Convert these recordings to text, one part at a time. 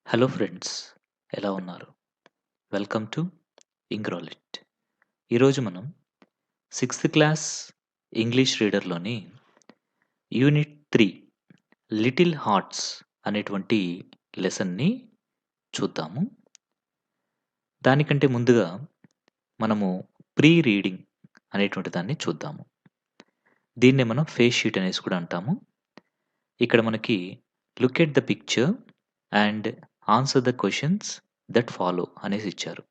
Hello friends, ఎలా ఉన్నారు? Welcome to ఇంగ్రోలిట్. ఈరోజు మనం సిక్స్త్ క్లాస్ ఇంగ్లీష్ రీడర్లోని యూనిట్ 3 లిటిల్ హార్ట్స్ అనేటువంటి లెసన్ని చూద్దాము. దానికంటే ముందుగా మనము ప్రీ రీడింగ్ అనేటువంటి దాన్ని చూద్దాము. దీన్నే మనం ఫేస్ షీట్ అనేసి కూడా అంటాము. ఇక్కడ మనకి look at the picture and answer the questions that follow అనేసి ఇచ్చారు.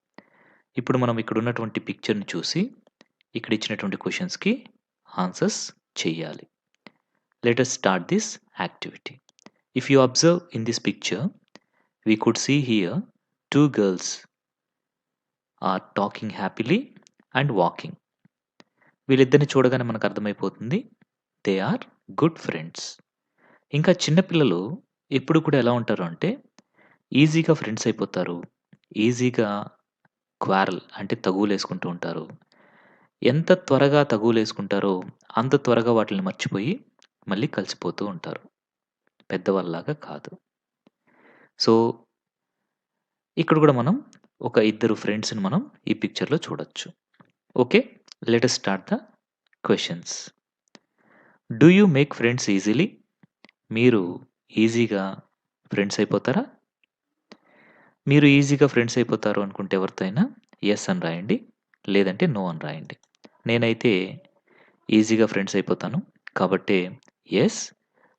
ఇప్పుడు మనం ఇక్కడ ఉన్నటువంటి పిక్చర్‌ని చూసి, ఇక్కడ ఇచ్చినటువంటి క్వెషన్స్‌కి ఆన్సర్స్ చెయ్యాలి. Let us start this activity. If you observe in this picture, we could see here 2 girls are talking happily and walking. వీళ్ళిద్దరిని చూడగానే మనకు అర్థమైపోతుంది. They are good friends. ఇంకా చిన్న పిల్లలు ఎప్పుడు కూడా ఎలా ఉంటారు అంటే, ఈజీగా ఫ్రెండ్స్ అయిపోతారు. ఈజీగా క్వారల్ అంటే తగువులేసుకుంటూ ఉంటారు. ఎంత త్వరగా తగువులేసుకుంటారో, అంత త్వరగా వాటిల్ని మర్చిపోయి మళ్ళీ కలిసిపోతూ ఉంటారు. పెద్దవాళ్ళలాగా కాదు. సో, ఇక్కడ కూడా మనం ఒక ఇద్దరు ఫ్రెండ్స్‌ని మనం ఈ పిక్చర్‌లో చూడొచ్చు. Okay. Let us start the questions. Do you make friends easily? మీరు ఈజీగా ఫ్రెండ్స్ అయిపోతారా? మీరు ఈజీగా ఫ్రెండ్స్ అయిపోతారు అనుకుంటే ఎవరితో అయినా యెస్ అని రాయండి. లేదంటే నో అని రాయండి. నేనైతే ఈజీగా ఫ్రెండ్స్ అయిపోతాను. కాబట్టే yes,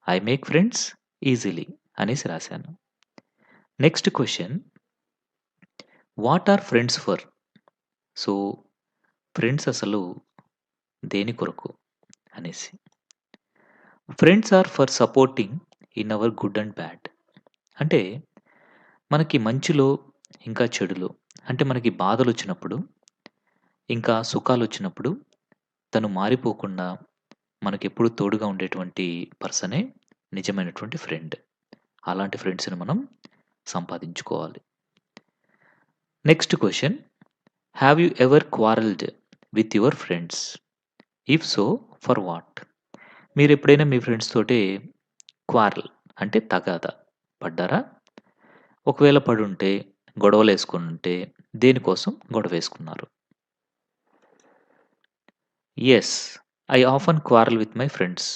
I make friends easily అనేసి రాశాను. Next question, what are friends for? So, friends అసలు దేని కొరకు అనేసి. Friends are for supporting in our good and bad. అంటే మనకి మంచిలో, ఇంకా చెడులో, అంటే మనకి బాధలొచ్చినప్పుడు, ఇంకా సుఖాలొచ్చినప్పుడు తను మారిపోకుండా మనకెప్పుడు తోడుగా ఉండేటువంటి పర్సనే నిజమైనటువంటి ఫ్రెండ్. అలాంటి ఫ్రెండ్స్‌ని మనం సంపాదించుకోవాలి. Next question, have you ever quarrelled with your friends? If so, for what? మీరెప్పుడైనా మీ ఫ్రెండ్స్ తోటి క్వారల్ అంటే తగాదా పడ్డారా? ఒకవేళ పడుంటే, గొడవలేసుకొనుంటే దేనికోసం గొడవేసుకున్నారు? Yes, I often quarrel with my friends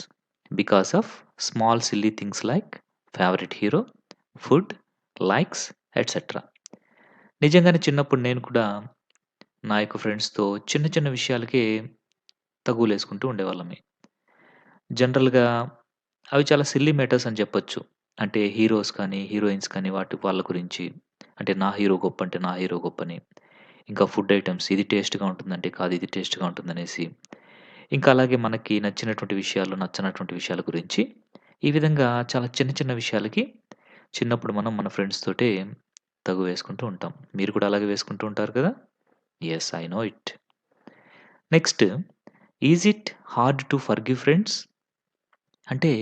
because of small silly things like favourite hero, food, likes et cetera. నిజంగానే చిన్నప్పుడు నేను కూడా నా యొక్క ఫ్రెండ్స్‌తో చిన్న చిన్న విషయాలకే తగువులేసుకుంటూ ఉండేవాళ్ళమే. జనరల్‌గా అవి చాలా సిల్లీ మ్యాటర్స్ అని చెప్పొచ్చు. అంటే హీరోస్ కానీ, హీరోయిన్స్ కానీ వాళ్ళ గురించి. అంటే నా హీరో గొప్పంటే నా హీరో గొప్పని. ఇంకా ఫుడ్ ఐటెమ్స్ ఇది టేస్ట్‌గా ఉంటుందంటే కాదు ఇది టేస్ట్‌గా ఉంటుందనేసి. ఇంకా అలాగే మనకి నచ్చినటువంటి విషయాలు, నచ్చనటువంటి విషయాల గురించి. ఈ విధంగా చాలా చిన్న చిన్న విషయాలకి చిన్నప్పుడు మనం మన ఫ్రెండ్స్ తోటే తగువు వేసుకుంటూ ఉంటాం. మీరు కూడా అలాగే వేసుకుంటూ ఉంటారు కదా! Yes, I know it. Next, is it hard to forgive friends? అంటే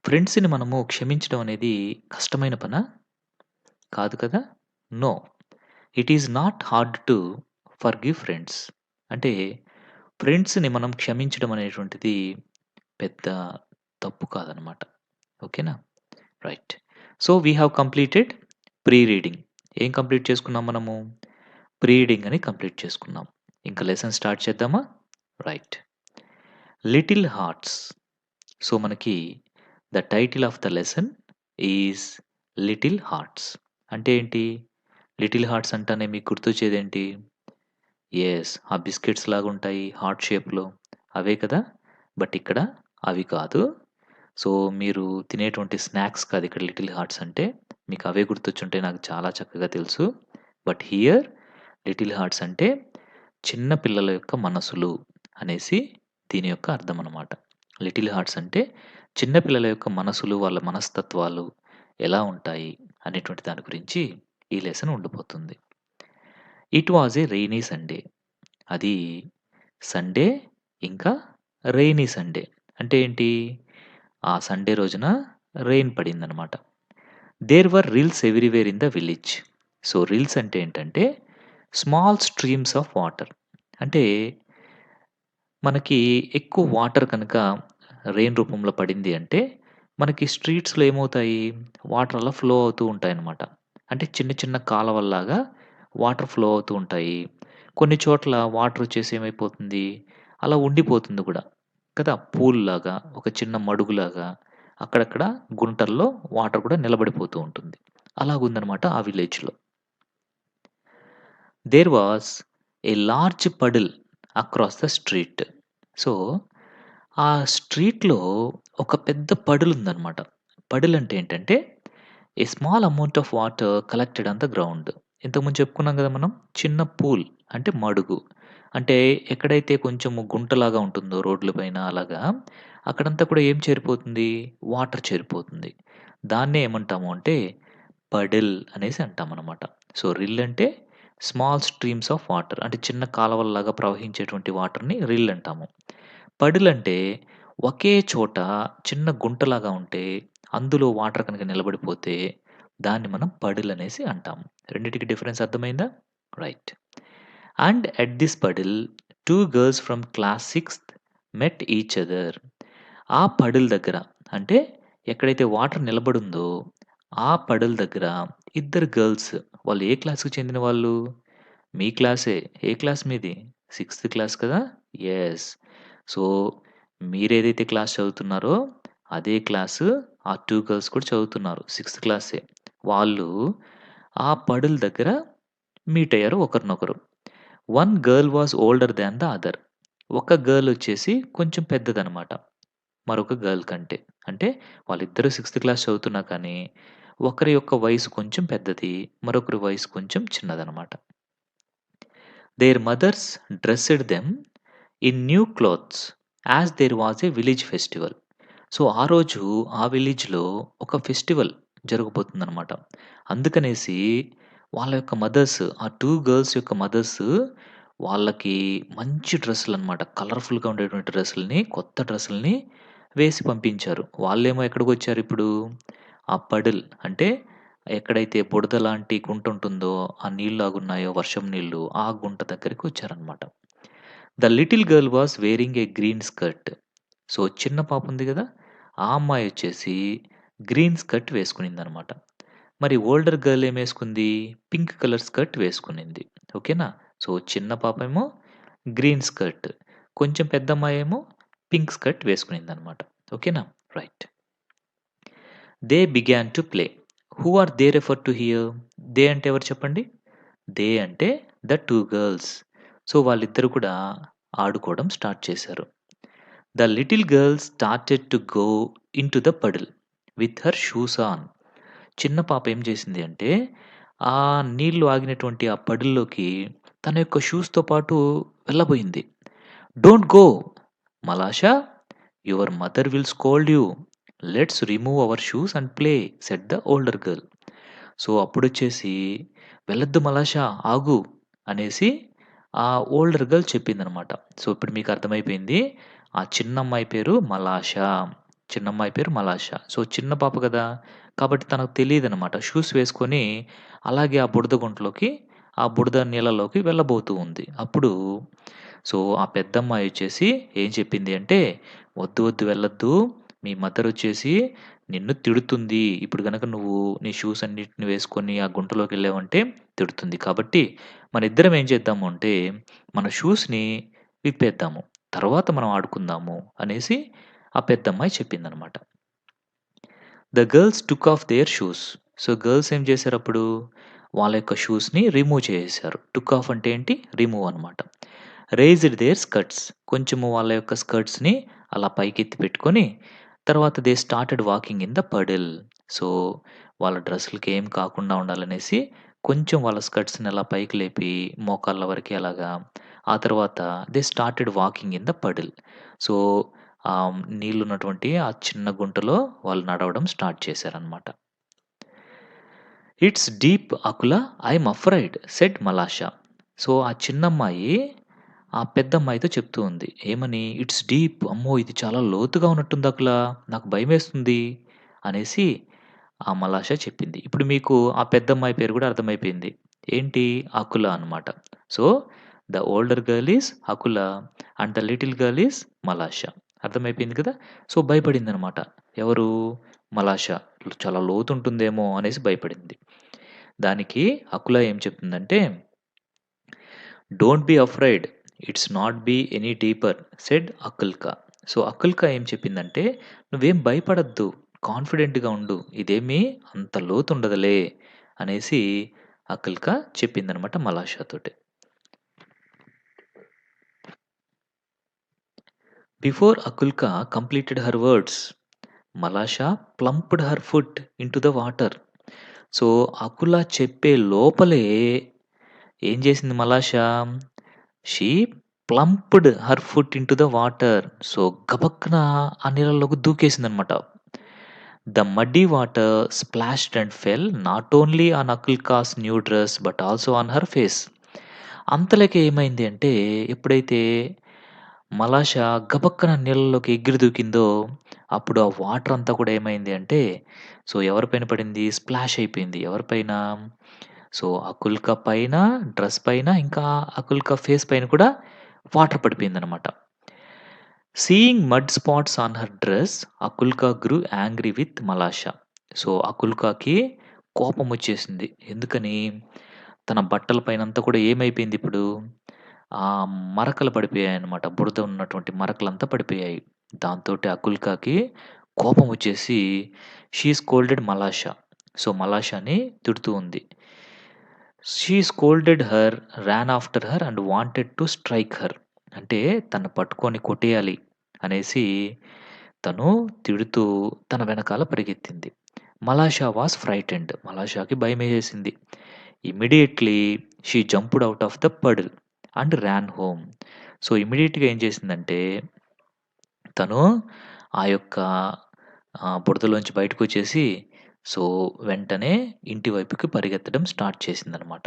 ఫ్రెండ్స్‌ని మనము క్షమించడం అనేది కష్టమైన పనా? కాదు కదా! No. It is not hard to forgive friends. అంటే ఫ్రెండ్స్‌ని మనం క్షమించడం అనేటువంటిది పెద్ద తప్పు కాదనమాట. ఓకేనా? Right. So, we have completed pre reading. ఏం కంప్లీట్ చేసుకున్నాం మనము? ప్రీ రీడింగ్ అని కంప్లీట్ చేసుకున్నాం. ఇంకా లెసన్ స్టార్ట్ చేద్దామా? రైట్. Little hearts. సో, మనకి the title of the lesson is little hearts. అంటే ఏంటి? లిటిల్ హార్ట్స్ అంటానే మీకు గుర్తొచ్చేదేంటి? యెస్, ఆ బిస్కెట్స్ లాగుంటాయి హార్ట్ షేప్‌లో. అవే కదా! బట్ ఇక్కడ అవి కాదు. సో, మీరు తినేటువంటి స్నాక్స్ కాదు ఇక్కడ లిటిల్ హార్ట్స్ అంటే. మీకు అవే గుర్తొచ్చుంటాయి నాకు చాలా చక్కగా తెలుసు. బట్ హియర్ లిటిల్ హార్ట్స్ అంటే చిన్న పిల్లల యొక్క మనసులు అనేసి దీని యొక్క అర్థం అన్నమాట. లిటిల్ హార్ట్స్ అంటే చిన్న పిల్లల యొక్క మనసులు, వాళ్ళ మనస్తత్వాలు ఎలా ఉంటాయి అనేటువంటి దాని గురించి ఈ లెసన్ ఉండబోతుంది. It was a rainy Sunday. అది సండే ఇంకా రెయినీ సండే. అంటే ఏంటి? ఆ సండే రోజున రెయిన్ పడిందనమాట. There were rills everywhere in the village. So, rills అంటే ఏంటంటే స్మాల్ స్ట్రీమ్స్ ఆఫ్ వాటర్. అంటే మనకి ఎక్కువ వాటర్ కనుక రెయిన్ రూపంలో పడింది అంటే మనకి స్ట్రీట్స్‌లో ఏమవుతాయి? వాటర్ అలా ఫ్లో అవుతూ ఉంటాయన్నమాట. అంటే చిన్న చిన్న కాలవల్లాగా వాటర్ ఫ్లో అవుతూ ఉంటాయి. కొన్ని చోట్ల వాటర్ వచ్చేసి ఏమైపోతుంది, అలా ఉండిపోతుంది కూడా కదా! పూల్‌లాగా, ఒక చిన్న మడుగులాగా అక్కడక్కడ గుంటల్లో వాటర్ కూడా నిలబడిపోతూ ఉంటుంది. అలాగుందనమాట ఆ విలేజ్‌లో. There was a large puddle across the street. So, ఆ స్ట్రీట్‌లో ఒక పెద్ద పడిలుందనమాట. పడిలంటే ఏంటంటే, a small amount of water collected on the ground. ఇంతకుముందు చెప్పుకున్నాం గదా మనం. చిన్న పూల్ అంటే మడుగు. అంటే ఎక్కడైతే కొంచెము గుంటలాగా ఉంటుందో రోడ్ల పైన అలాగా, అక్కడంతా కూడా ఏం చేరిపోతుంది? వాటర్ చేరిపోతుంది. దాన్నే ఏమంటాము అంటే, పడిల్ అనేసి అంటామనమాట. సో, రిల్ అంటే స్మాల్ స్ట్రీమ్స్ ఆఫ్ వాటర్. అంటే చిన్న కాలవల్లాగా ప్రవహించేటువంటి వాటర్‌ని రిల్ అంటాము. పడిల్ అంటే ఒకే చోట చిన్న గుంటలాగా ఉంటే, అందులో వాటర్ కనుక నిలబడిపోతే, దాన్ని మనం పడిల్ అనేసి అంటాము. రెండిటికి డిఫరెన్స్ అర్థమైందా? Right. And at this puddle 2 girls from class 6థ్ మెట్ ఈచ్ అదర్. ఆ పడిల్ దగ్గర అంటే ఎక్కడైతే వాటర్ నిలబడుందో, ఆ పడిల్ దగ్గర ఇద్దరు గర్ల్స్, వాళ్ళు ఏ క్లాస్‌కి చెందిన వాళ్ళు? మీ క్లాసే. ఏ క్లాస్ మీది? 6థ్ క్లాస్ కదా! యెస్. సో, మీరేదైతే క్లాస్ చదువుతున్నారో, అదే క్లాసు ఆ 2 గర్ల్స్ కూడా చదువుతున్నారు. 6థ్ క్లాసే. వాళ్ళు ఆ పడిల్ దగ్గర మీట్ అయ్యారు ఒకరినొకరు. One girl was older than the other. ఒక గర్ల్ వచ్చేసి కొంచెం పెద్దదనమాట. మరొక గర్ల్ కంటే. అంటే వాళ్ళిద్దరూ 6థ్ క్లాస్ చదువుతున్నా కానీ, ఒకరి యొక్క వయసు కొంచెం పెద్దది. మరొకరి వయసు కొంచెం చిన్నదనమాట. Their mothers dressed them in new clothes as there was a village festival. So, ఆ రోజు ఆ విలేజ్‌లో ఒక ఫెస్టివల్ జరగబోతుందనమాట. అందుకనేసి వాళ్ళ యొక్క మదర్స్, ఆ 2 గర్ల్స్ యొక్క మదర్స్ వాళ్ళకి మంచి డ్రెస్సులనమాట. కలర్‌ఫుల్‌గా ఉండేటువంటి డ్రెస్సుల్ని, కొత్త డ్రెస్సుల్ని వేసి పంపించారు. వాళ్ళేమో ఎక్కడికొచ్చారిప్పుడు? ఆ పడిల్ అంటే ఎక్కడైతే బుడద లాంటి గుంటుంటుందో, ఆ నీళ్లాగున్నాయో వర్షం నీళ్ళు, ఆ గుంట దగ్గరికి వచ్చారనమాట. The little girl was wearing a green skirt. So, చిన్న పాపుంది గదా! ఆ అమ్మాయొచ్చేసి గ్రీన్ స్కర్ట్ వేసుకునిందనమాట. మరి ఓల్డర్ గర్ల్ ఏమేసుకుంది? పింక్ కలర్ స్కర్ట్ వేసుకునింది. ఓకేనా? సో, చిన్న పాపేమో గ్రీన్ స్కర్ట్. కొంచెం పెద్దమ్మాయేమో పింక్ స్కర్ట్ వేసుకునిందనమాట. ఓకేనా? Right. They began to play. Who are they refer to here? They అంటే ఎవరు చెప్పండి? దే అంటే ద 2 గర్ల్స్. సో, వాళ్ళిద్దరూ కూడా ఆడుకోవడం స్టార్ట్ చేశారు. The little girl started to go into the puddle with her shoes on. చిన్న పాప ఏం చేసింది అంటే, ఆ నీళ్లు ఆగినటువంటి ఆ పడిల్లోకి తన యొక్క షూస్‌తో పాటు వెళ్ళబోయింది. Don't go! Malasha! Your mother will scold you. Let's remove our shoes and play said the older girl. So, అప్పుడొచ్చేసి "వెళ్ళొద్దు మలాషా ఆగు" అనేసి ఆ ఓల్డర్ గర్ల్ చెప్పిందనమాట. సో, ఇప్పుడు మీకు అర్థమైపోయింది. ఆ చిన్నమ్మాయి పేరు మలాషా. చిన్నమ్మాయి పేరు మలాషా. సో, చిన్న పాప గదా! కాబట్టి తనకు తెలీదనమాట. షూస్ వేసుకొని అలాగే ఆ బురద గుంటలోకి, ఆ బురద నీళ్ళలోకి వెళ్ళబోతూ ఉంది. అప్పుడు సో, ఆ పెద్దమ్మాయొచ్చేసి ఏం చెప్పింది అంటే, "వద్దు, వద్దు వెళ్ళొద్దు. మీ మదరొచ్చేసి నిన్ను తిడుతుంది. ఇప్పుడు గనక నువ్వు నీ షూస్ అన్నిటిని వేసుకొని ఆ గుంటలోకెళ్ళావంటే తిడుతుంది. కాబట్టి మనిద్దరం ఏం చేద్దాము అంటే, మన షూస్‌ని విప్పేద్దాము. తర్వాత మనం ఆడుకుందాము" అనేసి ఆ పెద్దమ్మాయి చెప్పిందనమాట. The girls took off their shoes. So, girls ఏం చేశారప్పుడు? వాళ్ళ యొక్క షూస్‌ని రిమూవ్ చేసేశారు. టుక్ ఆఫ్ అంటే ఏంటి? రిమూవ్ అనమాట. Raised their skirts. కొంచెము వాళ్ళ యొక్క స్కర్ట్స్‌ని అలా పైకెత్తి పెట్టుకొని, తర్వాత they started walking in the puddle. So, వాళ్ళ డ్రెస్సులకి ఏం కాకుండా ఉండాలనేసి, కొంచెం వాళ్ళ స్కర్ట్స్‌ని అలా పైకి లేపి, మోకాళ్ళ వరకి అలాగా, ఆ తర్వాత they started walking in the puddle. So, నీళ్లున్నటువంటి ఆ చిన్న గుంటలో వాళ్ళు నడవడం స్టార్ట్ చేశారనమాట. It's deep Akula I'm afraid said Malasha. So, ఆ చిన్నమ్మాయి ఆ పెద్దమ్మాయితో చెప్తూ ఉంది. ఏమని? ఇట్స్ డీప్ అమ్మో! ఇది చాలా లోతుగా ఉన్నట్టుంది అకుల. నాకు భయమేస్తుంది అనేసి ఆ మలాషా చెప్పింది. ఇప్పుడు మీకు ఆ పెద్దమ్మాయి పేరు గూడా అర్థమైపోయింది. ఏంటి? అకుల అనమాట. So, the older girl is Akula and the little girl is Malasha. అర్థమైపోయింది కదా! సో, భయపడిందనమాట. ఎవరు? మలాషా. చాలా లోతుంటుందేమో అనేసి భయపడింది. దానికి అకుల ఏం చెప్తుందంటే, "don't be afraid. It's not be any deeper" said Akulka. So, Akulka ఏం చెప్పిందంటే, "నువ్వేం భయపడొద్దు. కాన్ఫిడెంట్‌గా ఉండు. ఇదేమీ అంత లోతుండదులే" అనేసి అకుల్క చెప్పిందనమాట మలాషాతోటి. Before Akulka completed her words, Malasha plumped her foot into the water. So, Akula చెప్పే లోపలే ఏం చేసింది Malasha? She plumped her foot into the water. So, గబక్కున ఆ నీళ్ళలోకి దూకేసిందనమాట. The muddy water splashed and fell not only on Akulka's new dress but also on her face. అంతలోకి ఏమైంది అంటే, ఎప్పుడైతే మలాష గబక్కన నీళ్ళలోకి ఎగిరి దూకిందో, అప్పుడు ఆ వాటర్ అంతా కూడా ఏమైంది అంటే, సో, ఎవరి పైన పడింది? స్ప్లాష్ అయిపోయింది. ఎవరి పైన? సో, అకుల్క పైన, డ్రెస్ పైన, ఇంకా అకుల్క ఫేస్ పైన కూడా వాటర్ పడిపోయిందనమాట. Seeing mud spots on her dress, Akulka grew angry with Malasha. So, అకుల్కకి కోపమొచ్చేసింది. ఎందుకని? తన బట్టల పైనంతా కూడా ఏమైపోయిందిప్పుడు? మరకలు పడిపోయాయన్నమాట. బురద ఉన్నటువంటి మరకలంతా పడిపోయాయి. దాంతోటి అకుల్కాకి కోపమొచ్చేసి షీ స్కోల్డెడ్ మలాష. సో, మలాషాని తిడుతూ ఉంది. She scolded her, ran after her and wanted to strike her. అంటే తన్ని పట్టుకొని కొట్టేయాలి అనేసి తను తిడుతూ తన వెనకాల పరిగెత్తింది. Malasha was frightened. మలాషాకి భయమేసేసింది. Immediately she jumped out of the puddle and ran home. So, ఇమ్మీడియేట్‌గా ఏం చేసిందంటే, తను ఆ యొక్క బురదలోంచి బయటకొచ్చేసి, సో, వెంటనే ఇంటి వైపుకి పరిగెత్తడం స్టార్ట్ చేసిందనమాట.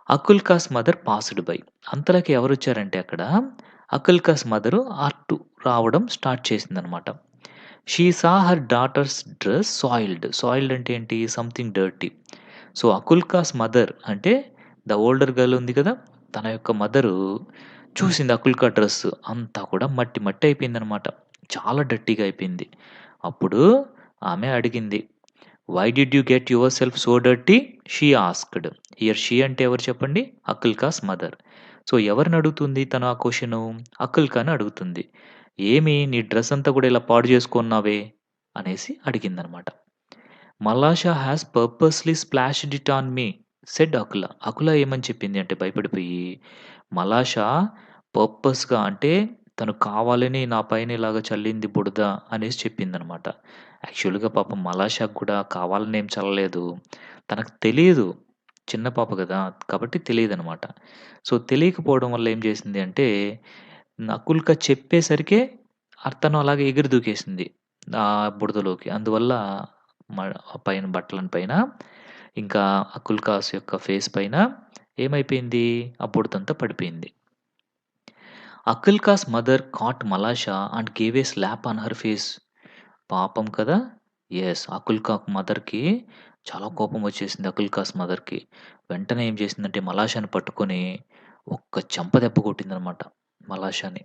అకుల్కాస్ మదర్ పాస్డ్ బై. అంతలోకి ఎవరొచ్చారంటే అక్కడ, అకుల్కాస్ మదరు అటు రావడం స్టార్ట్ చేసిందనమాట. She saw her daughter's dress soiled. Soiled అంటే ఏంటి? Something dirty. సో, అకుల్కాస్ మదర్ అంటే ద ఓల్డర్ గర్ల్ ఉంది కదా! తన యొక్క మదరు చూసింది అకుల్కా డ్రెస్ అంతా కూడా మట్టి మట్టి అయిపోయిందనమాట. చాలా డర్టీగా అయిపోయింది. అప్పుడు ఆమె అడిగింది, "why did you get yourself so dirty?" She asked. Here she అంటే ఎవరు చెప్పండి? అకుల్కాస్ మదర్. సో, ఎవరిని అడుగుతుంది తను ఆ క్వెషను? అకుల్కాని అడుగుతుంది. "ఏమి నీ డ్రెస్ అంతా కూడా ఇలా పాడు చేసుకున్నావే?" అనేసి అడిగిందనమాట. "Malasha has purposely splashed it on me" said Akula. Akula ఏమని చెప్పింది అంటే భయపడిపోయి, "మలాషా పర్పస్‌గా అంటే తను కావాలని నా పైన ఇలాగ చల్లింది బుడద" అనేసి చెప్పిందనమాట. యాక్చువల్‌గా పాపం మలాషాకి కూడా కావాలని ఏం చల్లలేదు. తనకు తెలీదు. చిన్న పాప గదా! కాబట్టి తెలీదనమాట. సో, తెలియకపోవడం వల్ల ఏం చేసింది అంటే, నకుల్క చెప్పేసరికే తను అలాగే ఎగిరి దూకేసింది. బురదలోకి. అందువల్ల మ పైన బట్టల పైన, ఇంకా అకుల్కాస్ యొక్క ఫేస్ పైన ఏమైపోయింది? ఆ బురదంతా పడిపోయింది. Akulka's mother caught Malasha and gave a slap on her face. పాపం కదా! యెస్. అకుల్కాక్ మదర్‌కి చాలా కోపం వచ్చేసింది అకుల్కాస్ మదర్‌కి. వెంటనే ఏం చేసిందంటే మలాషాని పట్టుకొని ఒక్క చెంప దెబ్బ కొట్టిందనమాట మలాషాని.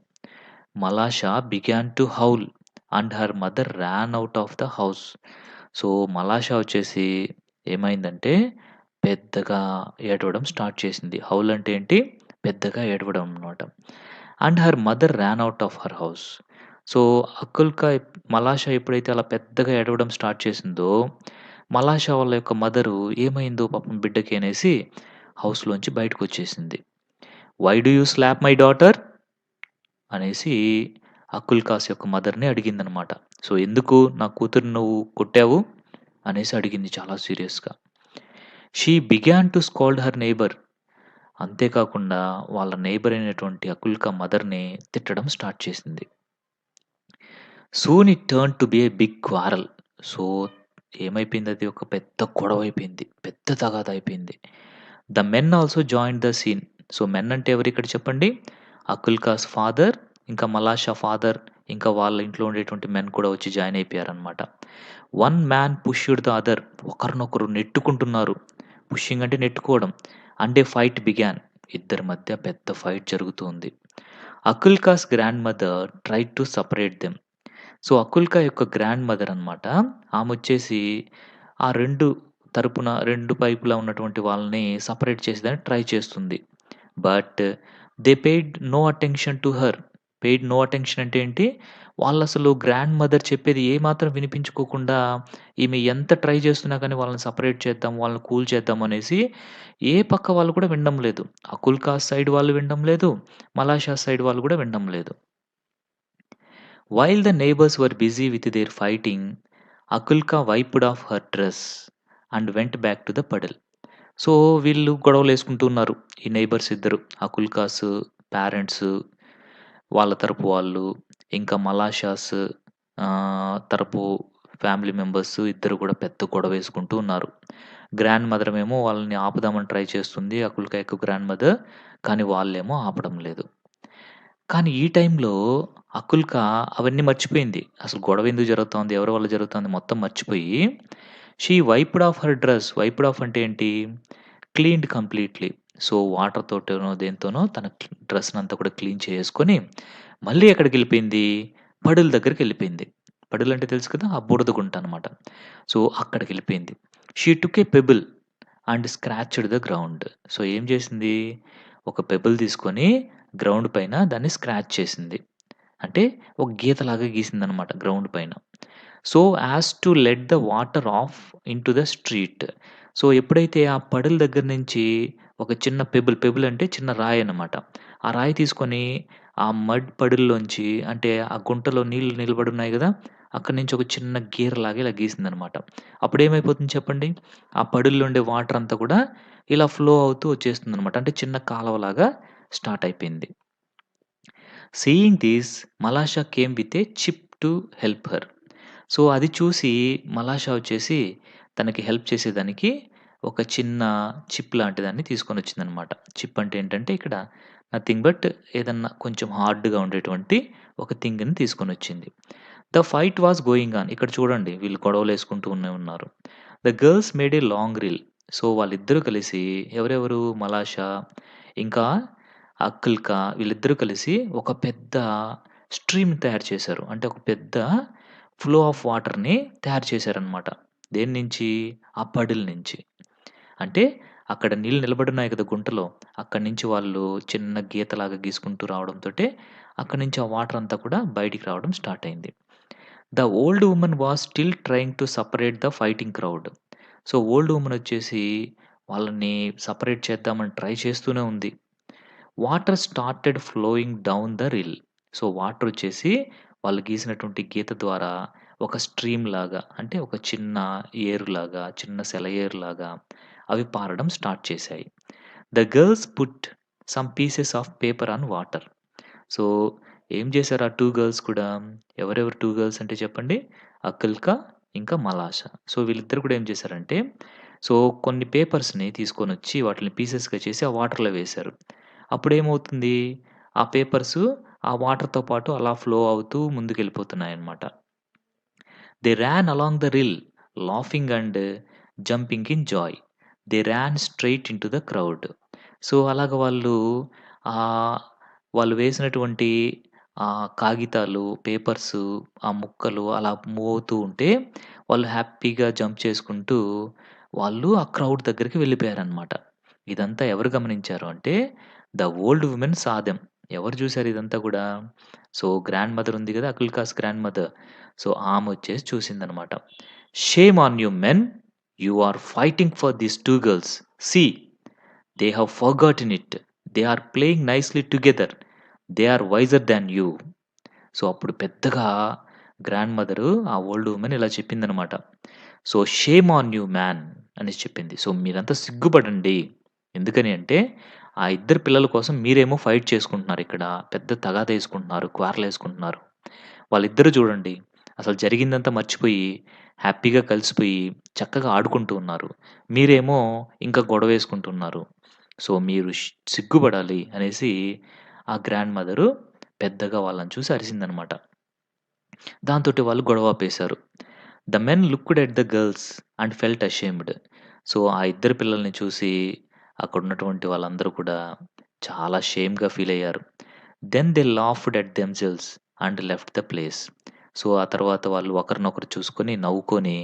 Malasha began to howl and her mother ran out of the house. So, Malasha వచ్చేసి ఏమైందంటే పెద్దగా ఏడవడం స్టార్ట్ చేసింది. హౌల్ అంటే ఏంటి? పెద్దగా ఏడవడం అన్నమాట. And her mother ran out of her house. So, Malasha ఎప్పుడైతే అలా పెద్దగా ఏడవడం స్టార్ట్ చేసిందో, మలాషా వాళ్ళ యొక్క మదరు ఏమైందో పాపం బిడ్డకి అనేసి హౌస్‌లోంచి బయటకొచ్చేసింది. "Why do you slap my daughter?" అనేసి అకుల్కాస్ యొక్క మదర్‌ని అడిగిందనమాట. సో, "ఎందుకు నా కూతురిని నువ్వు కొట్టావు?" అనేసి అడిగింది చాలా సీరియస్‌గా. She began to scald her neighbour. అంతే కాకుండా వాళ్ళ నైబర్ అయినటువంటి అకుల్కా మదర్‌ని తిట్టడం స్టార్ట్ చేసింది. Soon it turned to be a big quarrel. So, ఏమైపోయిందది ఒక పెద్ద గొడవైపోయింది. పెద్ద తగాదా అయిపోయింది. The men also joined the scene. So, men అంటే ఎవరిక్కడ చెప్పండి? అకుల్కాస్ ఫాదర్, ఇంకా మలాషా ఫాదర్, ఇంకా వాళ్ళ ఇంట్లో ఉండేటువంటి మెన్ కూడా వచ్చి జాయిన్ అయిపోయారనమాట. One man pushed the other. ఒకరినొకరు నెట్టుకుంటున్నారు. పుషింగ్ అంటే నెట్టుకోవడం. And a fight began. ఇద్దరి మధ్య పెద్ద ఫైట్ జరుగుతూ ఉంది. Akulka's grand mother tried to separate them. So, Akulka యొక్క గ్రాండ్ మదర్ అనమాట. ఆమొచ్చేసి ఆ 2 తరపున 2 వైపులా ఉన్నటువంటి వాళ్ళని సెపరేట్ చేసేదానికి ట్రై చేస్తుంది. But they paid no attention to her. Paid no attention అంటే ఏంటి? వాళ్ళసలు గ్రాండ్ మదర్ చెప్పేది ఏమాత్రం వినిపించుకోకుండా ఈమె ఎంత ట్రై చేస్తున్నా కానీ వాళ్ళని సెపరేట్ చేద్దాం, వాళ్ళని కూల్ చేద్దాం అనేసి ఏ పక్క వాళ్ళు కూడా వినడం లేదు. అకుల్‌కా సైడ్ వాళ్ళు వినడం లేదు. మలాషా సైడ్ వాళ్ళు కూడా వినడం లేదు. While the neighbors were busy with their fighting, Akulka wiped off her dress and went back to the puddle. So, వీళ్ళు గొడవలేసుకుంటూ ఉన్నారు. ఈ నైబర్స్ ఇద్దరు. అకుల్కాస్ పేరెంట్స్, వాళ్ళ తరపు వాళ్ళు, ఇంకా మలాషాస్ తరపు ఫ్యామిలీ మెంబర్స్ ఇద్దరు కూడా పెద్ద గొడవేసుకుంటూ ఉన్నారు. గ్రాండ్ మదరేమో వాళ్ళని ఆపుదామని ట్రై చేస్తుంది. అకుల్కా యొక్క గ్రాండ్ మదర్. కానీ వాళ్ళేమో ఆపడం లేదు. కానీ ఈ టైంలో అకుల్‌కా అవన్నీ మర్చిపోయింది. అసలు గొడవ ఎందుకు జరుగుతోంది? ఎవరి వల్ల జరుగుతోంది? మొత్తం మర్చిపోయి she wiped of her dress. Wiped off అంటే ఏంటి? Cleaned completely. సో, వాటర్ తోటనో, దేనితోనో తన డ్రెస్‌నంతా కూడా క్లీన్ చేసుకొని, మళ్ళీ ఎక్కడికెళ్ళిపోయింది? పడుల దగ్గరికెళ్ళిపోయింది. పడులు అంటే తెలుసు కదా! ఆ బురద గుంట అనమాట. సో, అక్కడికెళ్ళిపోయింది. She took a pebble and scratched the ground. So, ఏం చేసింది? ఒక పెబుల్ తీసుకొని గ్రౌండ్ పైన దాన్ని స్క్రాచ్ చేసింది. అంటే ఒక గీతలాగా గీసిందనమాట గ్రౌండ్ పైన. So, as to let the water of into the street. So, ఎప్పుడైతే ఆ పడల దగ్గర నుంచి ఒక చిన్న పెబుల్ అంటే చిన్న రాయనమాట. ఆ రాయి తీసుకొని ఆ మడ్ పడుల్లోంచి అంటే ఆ గుంటలో నీళ్లు నిలబడున్నాయి గదా! అక్కడి నుంచి ఒక చిన్న గీరలాగా ఇలా గీసిందనమాట. అప్పుడేమైపోతుంది చెప్పండి? ఆ పడుల్లో ఉండే వాటర్ అంతా కూడా ఇలా ఫ్లో అవుతూ వచ్చేస్తుందనమాట. అంటే చిన్న కాలవలాగా స్టార్ట్ అయిపోయింది. Seeing this Malasha came with a chip to help her. So, అది చూసి మలాషా వచ్చేసి తనకి హెల్ప్ చేసేదానికి ఒక చిన్న చిప్ లాంటి దాన్ని తీసుకొనొచ్చిందనమాట. చిప్ అంటే ఏంటంటే ఇక్కడ నథింగ్ బట్ ఏదన్నా కొంచెం హార్డ్‌గా ఉండేటువంటి ఒక థింగ్‌ని తీసుకొనొచ్చింది. The fight was going on. ఇక్కడ చూడండి వీళ్ళు గొడవలేసుకుంటూ ఉన్నారు. The girls made a long reel. So, వాళ్ళిద్దరూ కలిసి ఎవరెవరు? మలాషా, ఇంకా అక్కుల్కా వీళ్ళిద్దరూ కలిసి ఒక పెద్ద స్ట్రీమ్ తయారు చేశారు. అంటే ఒక పెద్ద ఫ్లో ఆఫ్ వాటర్‌ని తయారు చేశారనమాట. దేని నుంచి? ఆ పడిల నుంచి. అంటే అక్కడ నీళ్ళు నిలబడున్నాయి కదా గుంటలో. అక్కడి నుంచి వాళ్ళు చిన్న గీతలాగా గీసుకుంటూ రావడంతోటే అక్కడి నుంచి ఆ వాటర్ అంతా కూడా బయటికి రావడం స్టార్ట్ అయింది. The old woman was still trying to separate the fighting crowd. So, old woman వచ్చేసి వాళ్ళని సెపరేట్ చేద్దామని ట్రై చేస్తూనే ఉంది. Water started flowing down the rill. So, వాటరొచ్చేసి వాళ్ళు గీసినటువంటి గీత ద్వారా ఒక స్ట్రీమ్ లాగా అంటే ఒక చిన్న ఏరులాగా, చిన్న సెలయేరులాగా అవి పారడం స్టార్ట్ చేశాయి. The girls put some pieces of paper on water. So, ఏం చేశారు ఆ 2 గర్ల్స్ కూడా? ఎవరెవరు 2 గర్ల్స్ అంటే చెప్పండి? అకుల్కా, ఇంకా మలాషా. సో, వీళ్ళిద్దరూ కూడా ఏం చేశారంటే, సో, కొన్ని పేపర్స్‌ని తీసుకొనొచ్చి వాటిని పీసెస్‌గా చేసి ఆ వాటర్‌లో వేశారు. అప్పుడేమవుతుంది? ఆ పేపర్సు ఆ వాటర్‌తో పాటు అలా ఫ్లో అవుతూ ముందుకెళ్ళిపోతున్నాయన్నమాట. They ran along the rill laughing and jumping in joy. They ran straight into the crowd. So, అలాగ వాళ్ళు ఆహ్, వాళ్ళు వేసినటువంటి కాగితాలు, పేపర్సు, ఆ ముక్కలు అలా మూవ్ అవుతూ ఉంటే, వాళ్ళు హ్యాపీగా జంప్ చేసుకుంటూ వాళ్ళు ఆ క్రౌడ్ దగ్గరికి వెళ్ళిపోయారనమాట. ఇదంతా ఎవరు గమనించారు అంటే, the old women saw them. ఎవరు చూసారు ఇదంతా గూడా? సో, గ్రాండ్ మదర్ ఉంది గదా! Akulka's grand mother. సో, ఆమొచ్చేసి చూసిందనమాట. Shame on you men! You are fighting for these 2 girls. See! They have forgotten it. They are playing nicely together. They are wiser than you. So, అప్పుడు పెద్దగా grand mother ఆ old women ఇలా చెప్పిందనమాట. So, shame on you man అనేసి చెప్పింది. So, మీరంతా సిగ్గుపడండి. ఎందుకని అంటే, ఆ ఇద్దరు పిల్లల కోసం మీరేమో ఫైట్ చేసుకుంటున్నారిక్కడ. పెద్ద తగాదా యేసుకుంటున్నారు. క్వారలేసుకుంటున్నారు. వాళ్ళిద్దరూ చూడండి. అసలు జరిగిందంతా మర్చిపోయి, హ్యాపీగా కలిసిపోయి, చక్కగా ఆడుకుంటూ ఉన్నారు. మీరేమో ఇంకా గొడవేసుకుంటున్నారు. సో, మీరు సిగ్గుపడాలి అనేసి ఆ గ్రాండ్ మదరు పెద్దగా వాళ్ళని చూసి అరిసిందనమాట. దాంతోటి వాళ్ళు గొడవ ఆపేశారు. The men looked at the girls and felt ashamed. So, ఆ ఇద్దరు పిల్లల్ని చూసి అక్కడున్నటువంటి వాళ్ళందరూ కూడా చాలా షేమ్‌గా ఫీల్ అయ్యారు. Then they laughed at themselves and left the place. So, ఆ తర్వాత వాళ్ళు ఒకరినొకరు చూసుకొని నవ్వుకొని,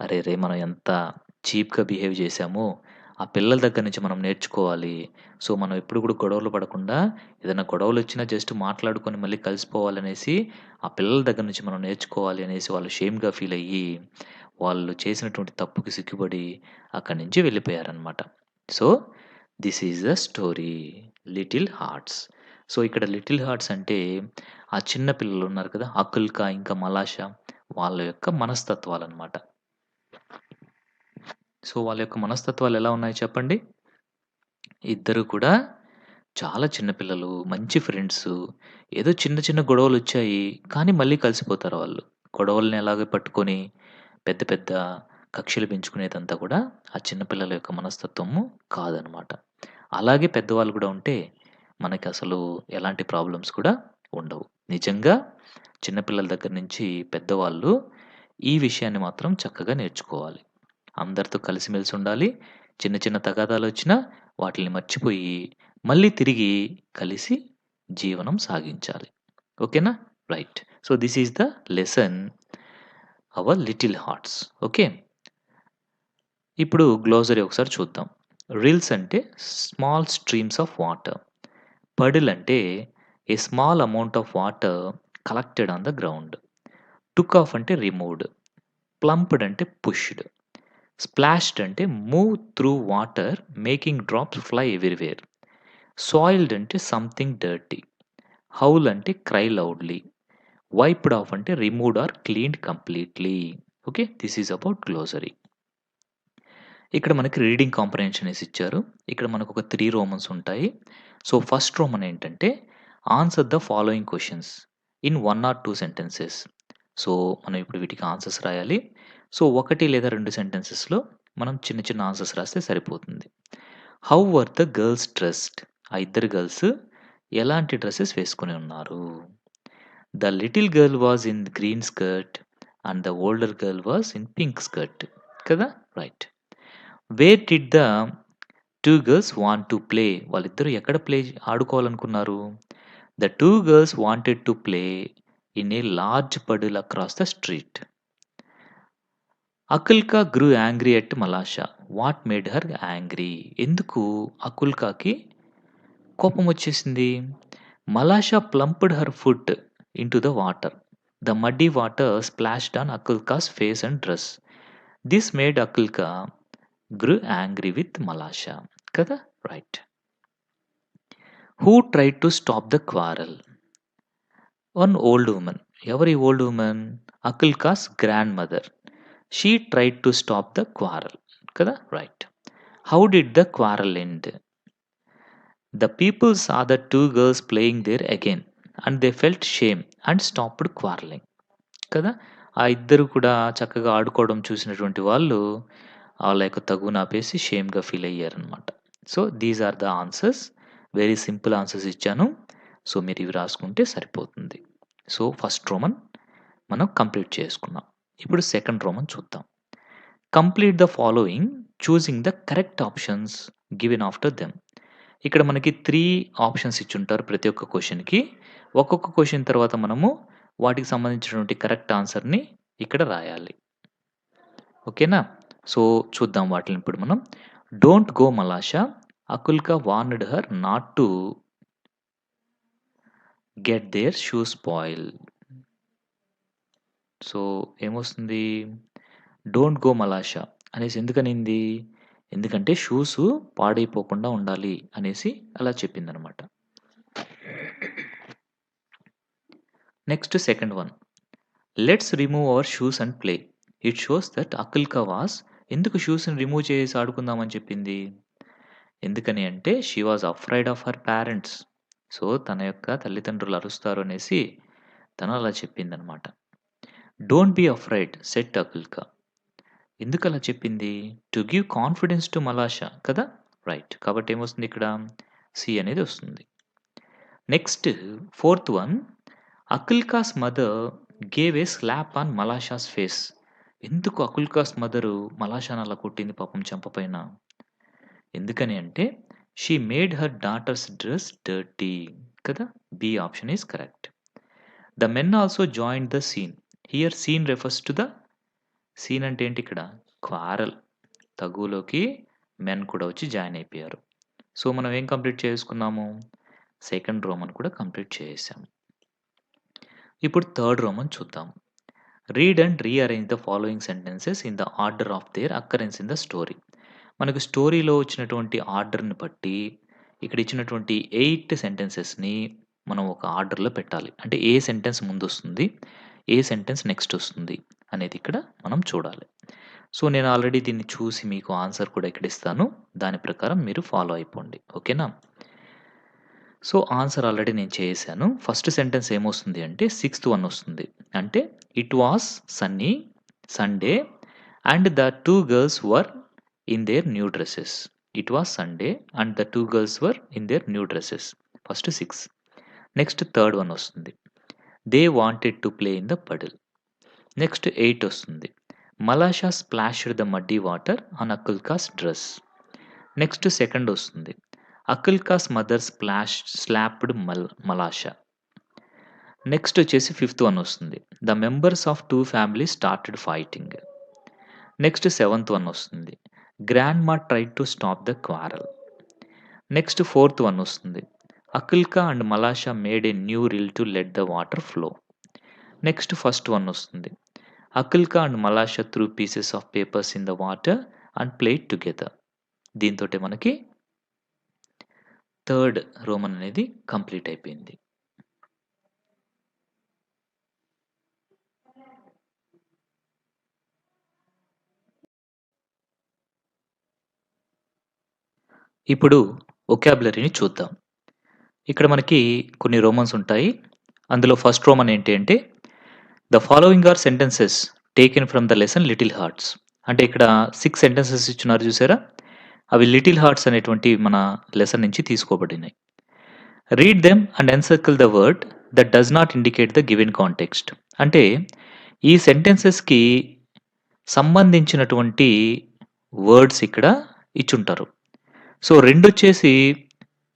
అరెరే! మనం ఎంత చీప్‌గా బిహేవ్ చేశామో, ఆ పిల్లల దగ్గర నుంచి మనం నేర్చుకోవాలి. సో, మనం ఎప్పుడు కూడా గొడవలు పడకుండా ఏదైనా గొడవలొచ్చినా జస్ట్ మాట్లాడుకొని మళ్ళీ కలిసిపోవాలనేసి, ఆ పిల్లల దగ్గర నుంచి మనం నేర్చుకోవాలి అనేసి వాళ్ళు షేమ్‌గా ఫీల్ అయ్యి, వాళ్ళు చేసినటువంటి తప్పుకి సిగ్గుపడి అక్కడి నుంచి వెళ్ళిపోయారనమాట. So, this is the story 'little hearts'. So, ఇక్కడ 'లిటిల్ హార్ట్స్' అంటే ఆ చిన్న పిల్లలున్నారు కదా! అకుల్‌కా ఇంకా మలాషా వాళ్ళ యొక్క మనస్తత్వాలనమాట. సో, వాళ్ళ యొక్క మనస్తత్వాలు ఎలా ఉన్నాయి చెప్పండి? ఇద్దరు కూడా చాలా చిన్న పిల్లలు, మంచి ఫ్రెండ్సు. ఏదో చిన్న చిన్న గొడవలొచ్చాయి. కానీ మళ్ళీ కలిసిపోతారు వాళ్ళు. గొడవల్ని ఎలాగో పట్టుకొని పెద్ద పెద్ద కక్షలు పెంచుకునేదంతా కూడా ఆ చిన్న పిల్లల యొక్క మనస్తత్వము కాదనమాట. అలాగే పెద్దవాళ్ళు కూడా ఉంటే మనకసలు ఎలాంటి ప్రాబ్లమ్స్ కూడా ఉండవు. నిజంగా చిన్న పిల్లల దగ్గర నుంచి పెద్దవాళ్ళు ఈ విషయాన్ని మాత్రం చక్కగా నేర్చుకోవాలి. అందరితో కలిసిమెలిసి ఉండాలి. చిన్న చిన్న తగాదాలొచ్చినా వాటిల్ని మర్చిపోయి మళ్ళీ తిరిగి కలిసి జీవనం సాగించాలి. ఓకేనా? Right. So, this is the lesson our little hearts. Okay. ఇప్పుడు గ్లోసరీ ఒకసారి చూద్దాం. రిల్స్ అంటే small streams of water. Puddle అంటే a small amount of water collected on the ground. Took off అంటే రిమూవ్డ్. ప్లంప్డ్ అంటే పుష్డ్. స్ప్లాష్డ్ అంటే move through water making drops fly everywhere. Soiled అంటే something dirty. Howl అంటే cry loudly. Wiped off అంటే removed or cleaned completely. Okay. This is about glossary. ఇక్కడ మనకి reading comprehension అనేసి ఇచ్చారు. ఇక్కడ మనకు ఒక 3 రోమన్స్ ఉంటాయి. సో, ఫస్ట్ రోమన్ ఏంటంటే answer the following questions in 1 or 2 sentences. So, మనం ఇప్పుడు వీటికి ఆన్సర్స్ రాయాలి. సో, 1 లేదా 2 సెంటెన్సెస్‌లో మనం చిన్న చిన్న ఆన్సర్స్ రాస్తే సరిపోతుంది. How were the girls dressed? ఆ ఇద్దరు గర్ల్స్ ఎలాంటి డ్రెసెస్ వేసుకొని ఉన్నారు? The little girl was in green skirt and the older girl was in pink skirt. కదా! Right. Where did the 2 girls want to play? వాళ్ళిద్దరూ ఎక్కడ ఆడుకోవాలనుకున్నారు? The 2 girls wanted to play in a large puddle across the street. Akulka grew angry at Malasha. What made her angry? ఎందుకు అకుల్కాకి కోపం వచ్చేసింది? మలాషా plumped her foot into the water. The muddy water splashed on Akulka's face and dress. This made Akulka grew angry with Malasha. కదా! Right. Who tried to stop the quarrel? One old woman. ఎవరి old woman? Akulka's grand mother. She tried to stop the quarrel. కదా! Right. How did the quarrel end? The people saw the 2 girls playing there again and they felt shame and stopped quarrelling. కదా! ఆ ఇద్దరు కూడా చక్కగా ఆడుకోవడం చూసినటువంటి వాళ్ళు వాళ్ళ యొక్క తగువుని ఆపేసి షేమ్‌గా ఫీల్ అయ్యారనమాట. So, these are the answers. Very simple answers ఇచ్చాను. సో, మీరు ఇవి రాసుకుంటే సరిపోతుంది. సో, ఫస్ట్ రోమన్ మనం కంప్లీట్ చేసుకున్నాం. ఇప్పుడు సెకండ్ రోమన్ చూద్దాం. Complete the following choosing the correct options given after them. ఇక్కడ మనకి 3 ఆప్షన్స్ ఇచ్చుంటారు ప్రతి ఒక్క క్వెషన్‌కి. ఒక్కొక్క క్వెషన్ తర్వాత మనము వాటికి సంబంధించినటువంటి కరెక్ట్ ఆన్సర్‌ని ఇక్కడ రాయాలి. ఓకేనా? సో, చూద్దాం వాటిని ఇప్పుడు మనం. Don't go Malasha. Akulka warned her not to get their shoes spoil. So, ఏమొస్తుంది? డోంట్ గో మలాషా అనేసి ఎందుకనింది? ఎందుకంటే షూసు పాడైపోకుండా ఉండాలి అనేసి అలా చెప్పిందనమాట. Next second one. Let's remove our shoes and play. It shows that Akulka was ఎందుకు షూస్‌ని రిమూవ్ చేసి ఆడుకుందామని చెప్పింది? ఎందుకని అంటే she was afraid of her parents. So, తన యొక్క తల్లిదండ్రులు అరుస్తారు అనేసి తను అలా చెప్పిందనమాట. Don't be afraid said Akulka. ఎందుకలా చెప్పింది? To give confidence to Malasha కదా! రైట్. కాబట్టి ఏమొస్తుంది ఇక్కడ? సి అనేది వస్తుంది. Next fourth one. Akulka's mother gave a slap on Malasha's face. ఎందుకు అకుల్కాస్ మదరు మలాషాని అలా కొట్టింది పాపం చెంప పైన? ఎందుకని అంటే she made her daughter's dress dirty. కదా! B option is correct. The men also joined the scene. Here scene refers to the scene అంటే ఏంటి ఇక్కడ? క్వారల్. తగులోకి మెన్ కూడా వచ్చి జాయిన్ అయిపోయారు. సో, మనం ఏం కంప్లీట్ చేసుకున్నాము? సెకండ్ రోమన్ కూడా కంప్లీట్ చేసేసాము. ఇప్పుడు థర్డ్ రోమన్ చూద్దాం. Read and rearrange the following sentences in the order of their occurrence in the story. మనకు స్టోరీలో వచ్చినటువంటి ఆర్డర్‌ని బట్టి ఇక్కడ ఇచ్చినటువంటి 8 సెంటెన్సెస్‌ని మనం ఒక ఆర్డర్‌లో పెట్టాలి. అంటే ఏ సెంటెన్స్ ముందొస్తుంది, ఏ సెంటెన్స్ నెక్స్ట్ వస్తుంది అనేది ఇక్కడ మనం చూడాలి. సో, నేను ఆల్రెడీ దీన్ని చూసి మీకు ఆన్సర్ కూడా ఇక్కడ ఇస్తాను. దాని ప్రకారం మీరు ఫాలో అయిపోండి. ఓకేనా? సో, ఆన్సర్ ఆల్రెడీ నేను చేసేసాను. ఫస్ట్ సెంటెన్స్ ఏమొస్తుంది అంటే సిక్స్త్ వన్ వస్తుంది. అంటే it was sunny Sunday and the 2 girls were in their new dresses. It was Sunday and the 2 girls were in their new dresses. First 6. Next third one వస్తుంది. They wanted to play in the puddle. Next 8 వస్తుంది. Malasha splashed the muddy water on Akulka's dress. Next second వస్తుంది. Akulka's mother slapped Malasha. Next వచ్చేసి fifth one వస్తుంది. The members of 2 families started fighting. Next seventh one వస్తుంది. Grand ma tried to stop the quarrel. Next fourth one వస్తుంది. Akulka and Malasha made a new rill to let the water flow. Next first one వస్తుంది. Akulka and Malasha threw pieces of papers in the water and played together. దీంతోటే మనకి third Roman అనేది complete అయిపోయింది. ఇప్పుడు వొకాబులరీని చూద్దాం. ఇక్కడ మనకి కొన్ని రోమన్స్ ఉంటాయి. అందులో ఫస్ట్ రోమన్ ఏంటి అంటే the following are sentences taken from the lesson little hearts. అంటే ఇక్కడ 6 సెంటెన్సెస్ ఇచ్చున్నారు చూసారా? అవి లిటిల్ హార్ట్స్ అనేటువంటి మన లెసన్ నుంచి తీసుకోబడినాయి. Read them and encircle the word that does not indicate the given context. అంటే ఈ సెంటెన్సెస్‌కి సంబంధించినటువంటి వర్డ్స్ ఇక్కడ ఇచ్చుంటారు. సో, రెండొచ్చేసి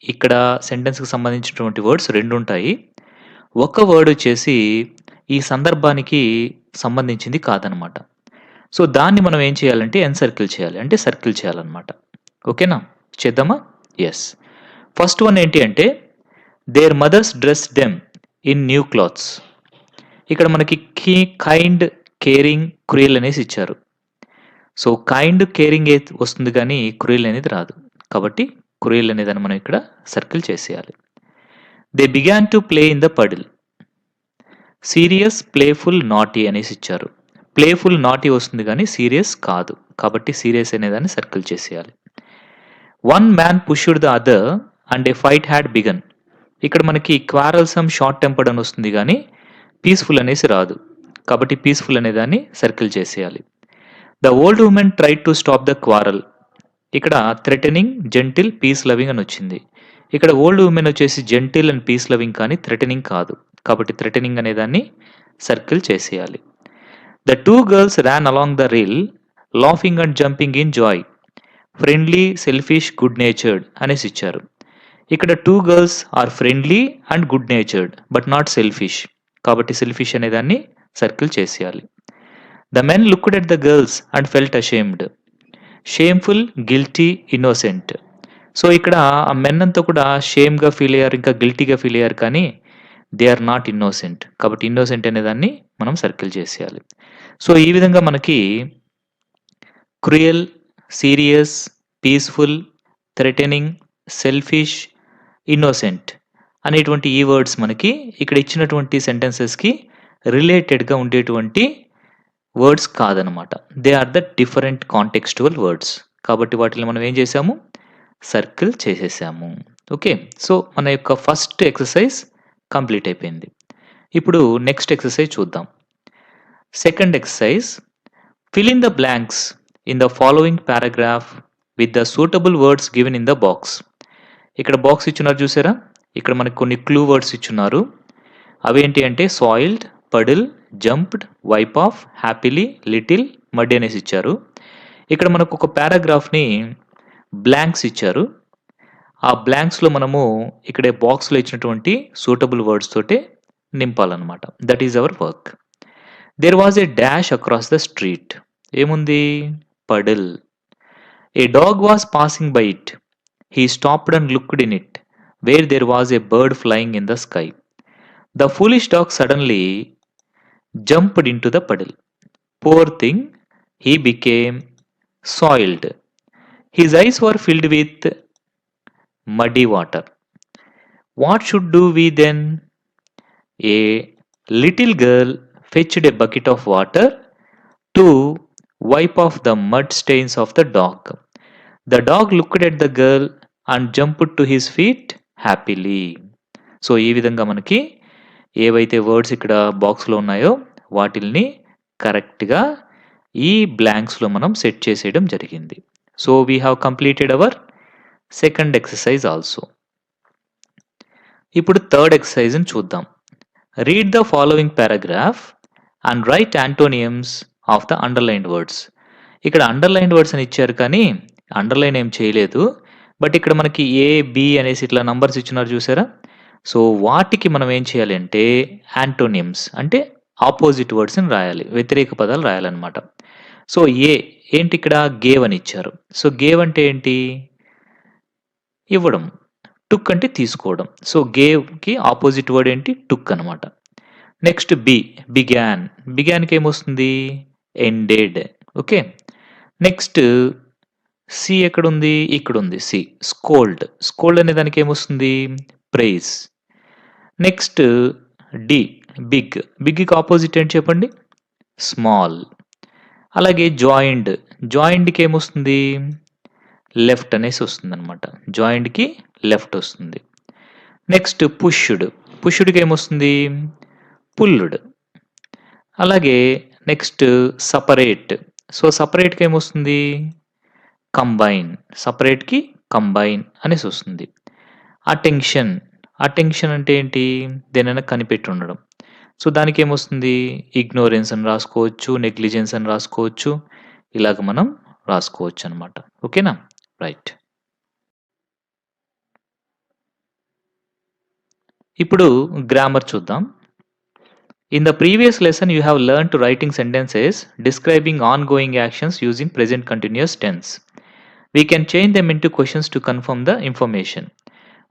ఇక్కడ సెంటెన్స్‌కి సంబంధించినటువంటి వర్డ్స్ 2 ఉంటాయి. ఒక వర్డ్ వచ్చేసి ఈ సందర్భానికి సంబంధించింది కాదనమాట. సో, దాన్ని మనం ఏం చేయాలంటే ఎన్‌సర్కిల్ చేయాలి. అంటే సర్కిల్ చేయాలనమాట. ఓకేనా? చేద్దామా? యెస్. ఫస్ట్ వన్ ఏంటి అంటే their mothers dress them in new clothes. ఇక్కడ మనకి కైండ్, కేరింగ్, క్రూయల్ అనేసి ఇచ్చారు. సో, కైండ్, కేరింగ్ వస్తుంది కానీ క్రూయల్ అనేది రాదు. కాబట్టి క్రూయల్ అనేదాన్ని మనం ఇక్కడ సర్కిల్ చేసేయాలి. They began to play in the puddle. Serious, playful, naughty అనేసి ఇచ్చారు. ప్లేఫుల్, నాటీ వస్తుంది కానీ సీరియస్ కాదు. కాబట్టి సీరియస్ అనేదాన్ని సర్కిల్ చేసేయాలి. One man pushed the other and a fight had begun. ఇక్కడ మనకి క్వారల్సమ్, షార్ట్ టెంపర్డ్ అని వస్తుంది కానీ పీస్ఫుల్ అనేసి రాదు. కాబట్టి పీస్ఫుల్ అనేదాన్ని సర్కిల్ చేసేయాలి. The old woman tried to stop the quarrel. ఇక్కడ థ్రెటనింగ్, జెంటిల్, పీస్ లవింగ్ అని వచ్చింది. ఇక్కడ ఓల్డ్ ఉమెన్ వచ్చేసి జెంటిల్ అండ్ పీస్ లవింగ్ కానీ థ్రెటనింగ్ కాదు. కాబట్టి థ్రెటనింగ్ అనేదాన్ని సర్కిల్ చేసేయాలి. The 2 girls ran along the rill laughing and jumping in joy. Friendly, selfish, good natured అనేసి ఇచ్చారు. ఇక్కడ 2 girls are friendly and good natured but not selfish. కాబట్టి selfish అనేదాన్ని సర్కిల్ చేసేయాలి. The men looked at the girls and felt ashamed. Shameful, guilty, innocent. So, ఇక్కడ ఆ men అంతా కూడా షేమ్‌గా ఫీల్ అయ్యారు, ఇంకా గిల్టీగా ఫీల్ అయ్యారు కానీ దే ఆర్ నాట్ ఇన్నోసెంట్. కాబట్టి ఇన్నోసెంట్ అనేదాన్ని మనం సర్కిల్ చేసేయాలి. సో, ఈ విధంగా మనకి cruel, serious, peaceful, threatening, selfish, innocent అనేటువంటి ఈ వర్డ్స్ మనకి ఇక్కడ ఇచ్చినటువంటి సెంటెన్సెస్‌కి రిలేటెడ్‌గా ఉండేటువంటి వర్డ్స్ కాదనమాట. They are the different contextual words. కాబట్టి వాటిని మనం ఏం చేసాము? సర్కిల్ చేసేసాము. ఓకే. సో, మన యొక్క ఫస్ట్ ఎక్సర్సైజ్ కంప్లీట్ అయిపోయింది. ఇప్పుడు నెక్స్ట్ ఎక్సర్సైజ్ చూద్దాం. Second exercise fill in the blanks in the following paragraph with the suitable words given in the box. ఇక్కడ బాక్స్ ఇచ్చున్నారు చూసారా? ఇక్కడ మనకు కొన్ని క్లూ వర్డ్స్ ఇచ్చున్నారు. అవేంటి అంటే soiled, puddle, jumped, wipe off, happily, little, mud అనేసి ఇచ్చారు. ఇక్కడ మనకు ఒక పారాగ్రాఫ్‌ని బ్లాంక్స్ ఇచ్చారు. ఆ బ్లాంక్స్‌లో మనము ఇక్కడ బాక్స్‌లో ఇచ్చినటువంటి సూటబుల్ వర్డ్స్ తోటే నింపాలన్నమాట. That is our work. There was a dash across the street. ఏముంది? Puddle. A dog was passing by it. He stopped and looked in it, where there was a bird flying in the sky. The foolish dog suddenly jumped into the puddle. Poor thing, he became soiled. His eyes were filled with muddy water. What should do we then? A little girl fetched a bucket of water to wipe off the mud stains of the dog. The dog looked at the girl and jumped to his feet happily. So ఈ విధంగా మనకి ఏవైతే words ఇక్కడ బాక్స్లో ఉన్నాయో వాటిల్ని కరెక్ట్గా ఈ బ్లాంక్స్లో మనం సెట్ చేసేయడం జరిగింది. So we have completed hour second exercise also. ఇప్పుడు థర్డ్ ఎక్సర్సైజ్ని చూద్దాం. Read the following paragraph and right antonyms of the underlined words. ఇక్కడ అండర్లైన్డ్ వర్డ్స్ అని ఇచ్చారు కానీ అండర్లైన్ ఏం చేయలేదు. బట్ ఇక్కడ మనకి ఏ, బి అనేసి ఇట్లా నంబర్స్ ఇచ్చినారు చూసారా? సో వాటికి మనం ఏం చేయాలి అంటే యాంటోనియమ్స్ అంటే ఆపోజిట్ వర్డ్స్ని రాయాలి, వ్యతిరేక పదాలు రాయాలన్నమాట. సో ఏంటి ఇక్కడ గేవ్ అని ఇచ్చారు. సో గేవ్ అంటే ఏంటి? ఇవ్వడం. టుక్ అంటే తీసుకోవడం. సో గేవ్కి ఆపోజిట్ వర్డ్ ఏంటి? టుక్ అనమాట. Next began. బిగాన్కి ఏమొస్తుంది? ఎండెడ్. ఓకే. నెక్స్ట్ సి ఎక్కడుంది? ఇక్కడుంది సి. స్కోల్డ్. స్కోల్డ్ అనే దానికి ఏమొస్తుంది? ప్రైజ్. Next the big. బిగ్కి ఆపోజిట్ ఏంటి చెప్పండి? స్మాల్. అలాగే జాయిండ్. జాయిండ్కి ఏమొస్తుంది? లెఫ్ట్ అనేసి వస్తుంది అనమాట. జాయింట్కి లెఫ్ట్ వస్తుంది. Next pushed. పుష్డ్కి ఏమొస్తుంది? పుల్లుడ్. అలాగే నెక్స్ట్ సపరేట్. సో సపరేట్కి ఏమొస్తుంది? కంబైన్. సపరేట్కి కంబైన్ అనేసి వస్తుంది. అటెన్షన్. అటెన్షన్ అంటే ఏంటి? దేనైనా కనిపెట్టి ఉండడం. సో దానికి ఏమొస్తుంది? ఇగ్నోరెన్స్ అని రాసుకోవచ్చు, నెగ్లిజెన్స్ అని రాసుకోవచ్చు, ఇలాగ మనం రాసుకోవచ్చు అనమాట. ఓకేనా? రైట్. ఇప్పుడు గ్రామర్ చూద్దాం. In the previous lesson, you have learned to writing sentences describing ongoing actions using present continuous tense. We can change them into questions to confirm the information.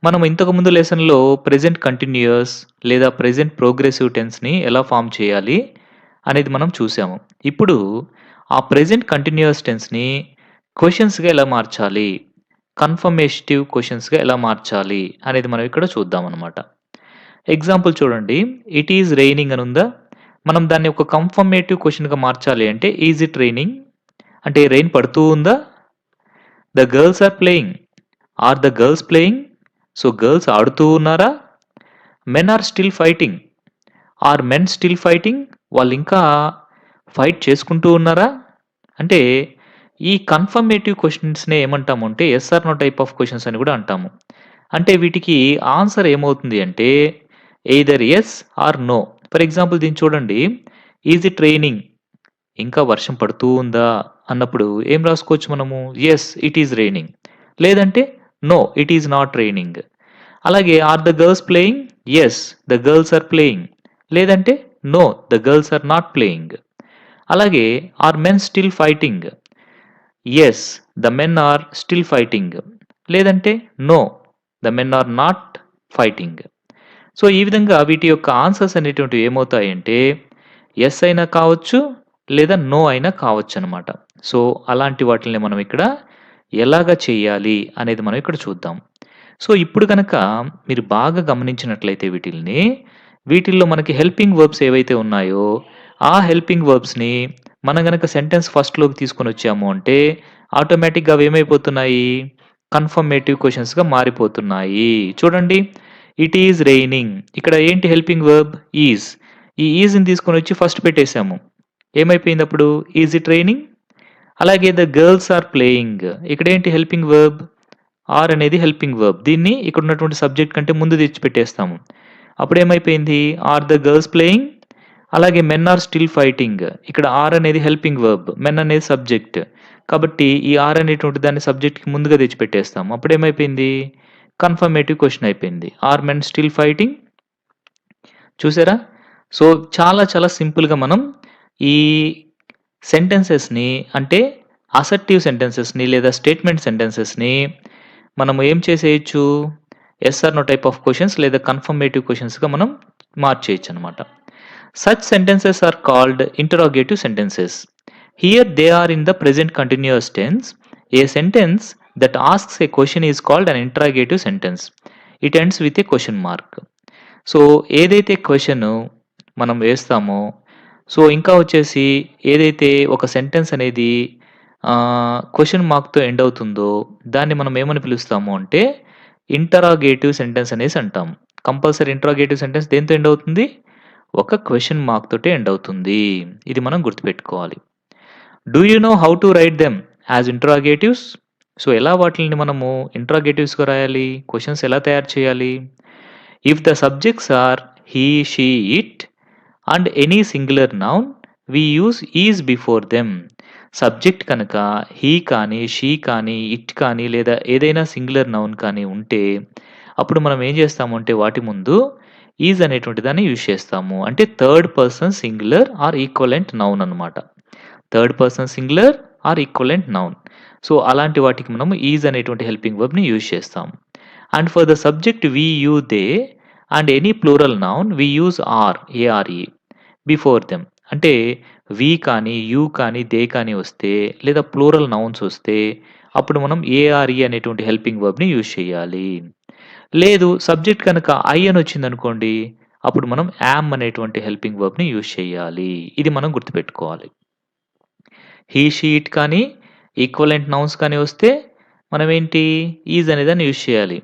మనం ఇంతకుముందు లెసన్లో ప్రెజెంట్ కంటిన్యూయస్ లేదా present progressive టెన్స్ని ఎలా form చేయాలి అనేది మనం చూసాము. ఇప్పుడు ఆ ప్రెజెంట్ కంటిన్యూయస్ టెన్స్ని క్వశ్చన్స్గా ఎలా మార్చాలి, కన్ఫర్మేటివ్ క్వశ్చన్స్గా ఎలా మార్చాలి అనేది మనం ఇక్కడ చూద్దాం అనమాట. ఎగ్జాంపుల్ చూడండి. ఇట్ ఈజ్ రెయినింగ్ అని ఉందా? మనం దాన్ని ఒక కన్ఫర్మేటివ్ క్వశ్చన్గా మార్చాలి అంటే ఈజ్ ఇట్ రెయినింగ్ అంటే రెయిన్ పడుతూ ఉందా? The girls are playing. Are the girls playing? So girls ఆడుతూ ఉన్నారా? Men are still fighting. Are men still fighting? వాళ్ళు ఇంకా ఫైట్ చేసుకుంటూ ఉన్నారా? అంటే ఈ కన్ఫర్మేటివ్ క్వశ్చన్స్నే ఏమంటాము అంటే yes or no type of questions అని కూడా అంటాము. అంటే వీటికి ఆన్సర్ ఏమవుతుంది అంటే either yes or no. For example దీన్ని చూడండి. Is it raining? ఇంకా వర్షం పడుతూ ఉందా అన్నప్పుడు ఏం రాసుకోవచ్చు మనము? Yes it is raining. లేదంటే no it is not raining. అలాగే are the girls playing? Yes the girls are playing. లేదంటే no the girls are not playing. అలాగే are men still fighting? Yes the men are still fighting. లేదంటే no the men are not fighting. So ఈ విధంగా వీటి యొక్క answers అనేటువంటివి ఏమవుతాయంటే yes అయినా కావచ్చు లేదా నో అయినా కావచ్చు అనమాట. సో అలాంటి వాటిని మనం ఇక్కడ ఎలాగ చేయాలి అనేది మనం ఇక్కడ చూద్దాం. సో ఇప్పుడు కనుక మీరు బాగా గమనించినట్లయితే వీటిల్లో మనకి హెల్పింగ్ వర్బ్స్ ఏవైతే ఉన్నాయో ఆ హెల్పింగ్ వర్బ్స్ని మనం కనుక సెంటెన్స్ ఫస్ట్లోకి తీసుకొని వచ్చాము అంటే ఆటోమేటిక్గా అవి ఏమైపోతున్నాయి? కన్ఫర్మేటివ్ క్వశ్చన్స్గా మారిపోతున్నాయి. చూడండి. It is raining. ఇక్కడ ఏంటి హెల్పింగ్ వర్బ్? ఈజ్. ఈ ఈజ్ని తీసుకొని వచ్చి ఫస్ట్ పెట్టేశాము. ఏమైపోయింది అప్పుడు? Is it raining. అలాగే ద గర్ల్స్ ఆర్ ప్లేయింగ్. ఇక్కడ ఏంటి హెల్పింగ్ వర్బ్? ఆర్ అనేది హెల్పింగ్ వర్బ్. దీన్ని ఇక్కడ ఉన్నటువంటి సబ్జెక్ట్ కంటే ముందు తెచ్చి పెట్టేస్తాము. అప్పుడు ఏమైపోయింది? Are the girls playing. అలాగే మెన్ ఆర్ స్టిల్ ఫైటింగ్. ఇక్కడ ఆర్ అనేది హెల్పింగ్ వర్బ్, మెన్ అనేది సబ్జెక్ట్. కాబట్టి ఈ ఆర్ అనేటువంటి దాన్ని సబ్జెక్ట్కి ముందుగా తెచ్చి పెట్టేస్తాము. అప్పుడు ఏమైపోయింది? కన్ఫర్మేటివ్ క్వశ్చన్ అయిపోయింది. Are men still fighting? చూసారా? సో చాలా చాలా సింపుల్గా మనం ఈ సెంటెన్సెస్ని అంటే అసర్టివ్ సెంటెన్సెస్‌ని లేదా స్టేట్మెంట్ సెంటెన్సెస్‌ని మనం ఏం చేసేయొచ్చు? Yes or no type of questions లేదా కన్ఫర్మేటివ్ క్వెషన్స్‌గా మనం మార్చేయొచ్చనమాట. Such sentences are called interrogative sentences. Here they are in the present continuous tense. A sentence that asks a question is called an interrogative sentence. It ends with a question mark. So, ఏదైతే question మనం వేస్తామో, so, ఇంకా వచ్చేసి ఏదైతే ఒక sentence అనేది question మార్క్‌తో end అవుతుందో, దాన్ని మనం ఏమని పిలుస్తాము అంటే, ఇంటరాగేటివ్ సెంటెన్స్ అనేసి అంటాం. కంపల్సరీ ఇంటరాగేటివ్ సెంటెన్స్ దేనితో ఎండ్ అవుతుంది? ఒక క్వెషన్ మార్క్ తోటే ఎండ్ అవుతుంది. ఇది మనం గుర్తుపెట్టుకోవాలి. Do you know how to write them as interrogatives? So, ఎలా వాటిల్ని మనము ఇంటరాగేటివ్స్‌గా రాయాలి? క్వెషన్స్ ఎలా తయారు చేయాలి? If the subjects are he, she, it and any singular noun, we use is before them. Subject కనుక హీ కానీ, షీ కానీ, ఇట్ కానీ లేదా ఏదైనా సింగులర్ నౌన్ కానీ ఉంటే, అప్పుడు మనం ఏం చేస్తామంటే వాటి ముందు ఈజ్ అనేటువంటి దాన్ని యూజ్ చేస్తాము. అంటే third person singular or equivalent noun అనమాట. Third person singular or equivalent noun. So, అలాంటి వాటికి మనము ఈజ్ అనేటువంటి హెల్పింగ్ వర్బ్‌ని యూజ్ చేస్తాం. And for the subject we, you, they and any plural noun we use are, A R E before them. అంటే we కానీ, you కానీ, దే కానీ వస్తే లేదా ప్లూరల్ నౌన్స్ వస్తే అప్పుడు మనం ఏఆర్ఈ అనేటువంటి హెల్పింగ్ వర్బ్‌ని యూజ్ చేయాలి. లేదు సబ్జెక్ట్ కనుక ఐ అని వచ్చిందనుకోండి, అప్పుడు మనం యామ్ అనేటువంటి హెల్పింగ్ వర్బ్‌ని యూజ్ చేయాలి. ఇది మనం గుర్తుపెట్టుకోవాలి. హీ, షీ, ఇట్ కానీ ఈక్వలెంట్ నౌన్స్ కానీ వస్తే మనమేంటి ఈజ్ అనేదాన్ని యూజ్ చేయాలి.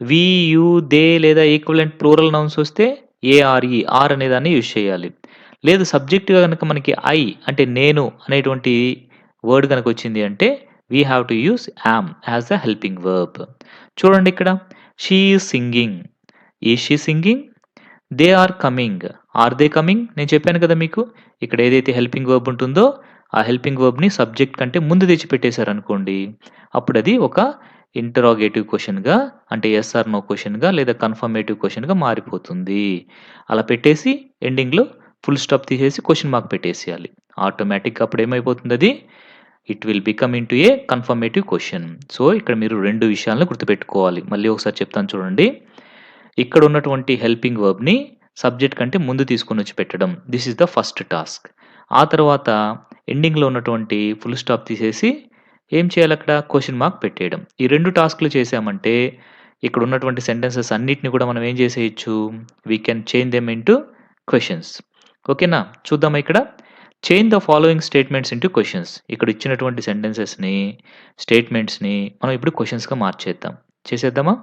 వి, యూ, దే లేదా ఈక్వలెంట్ ప్లూరల్ నౌన్స్ వస్తే ఏఆర్ఈ ఆర్ అనేదాన్ని యూజ్ చేయాలి. లేదు సబ్జెక్ట్‌గా గనక మనకి ఐ అంటే నేను అనేటువంటి వర్డ్ గనక వచ్చింది అంటే we have to use am as the helping verb. చూడండి ఇక్కడ she is singing. Is she singing? They are coming. Are they coming? నేను చెప్పాను కదా మీకు. ఇక్కడ ఏదైతే హెల్పింగ్ వర్బ్ ఉంటుందో, ఆ హెల్పింగ్ వర్బ్‌ని సబ్జెక్ట్ కంటే ముందు తెచ్చిపెట్టేసారనుకోండి, అప్పుడది ఒక ఇంటరాగేటివ్ క్వెషన్‌గా అంటే యెస్ ఆర్ నో క్వెషన్‌గా లేదా కన్ఫర్మేటివ్ క్వెషన్‌గా మారిపోతుంది. అలా పెట్టేసి ఎండింగ్‌లో ఫుల్ స్టాప్ తీసేసి క్వెషన్ మార్క్ పెట్టేసేయాలి. ఆటోమేటిక్‌గా అప్పుడేమైపోతుందది? It will become into a confirmative question. So, ఇక్కడ మీరు 2 విషయాలను గుర్తుపెట్టుకోవాలి. మళ్ళీ ఒకసారి చెప్తాను చూడండి. ఇక్కడ ఉన్నటువంటి హెల్పింగ్ వర్బ్‌ని సబ్జెక్ట్ కంటే ముందు తీసుకొనొచ్చి పెట్టడం. This is the first task. ఆ తర్వాత ఎండింగ్‌లో ఉన్నటువంటి ఫుల్ స్టాప్ తీసేసి ఏం చేయాలక్కడ? క్వెషన్ మార్క్ పెట్టేయడం. ఈ 2 టాస్క్‌లు చేశామంటే ఇక్కడ ఉన్నటువంటి సెంటెన్సెస్ అన్నిటిని కూడా మనం ఏం చేసేయొచ్చు? We can change them into questions. ఓకేనా? చూద్దామా ఇక్కడ? Change the following statements into questions. ఇక్కడ ఇచ్చినటువంటి సెంటెన్సెస్‌ని, స్టేట్మెంట్స్‌ని మనం ఇప్పుడు క్వెషన్స్‌గా మార్చేద్దాం. చేసేద్దామా?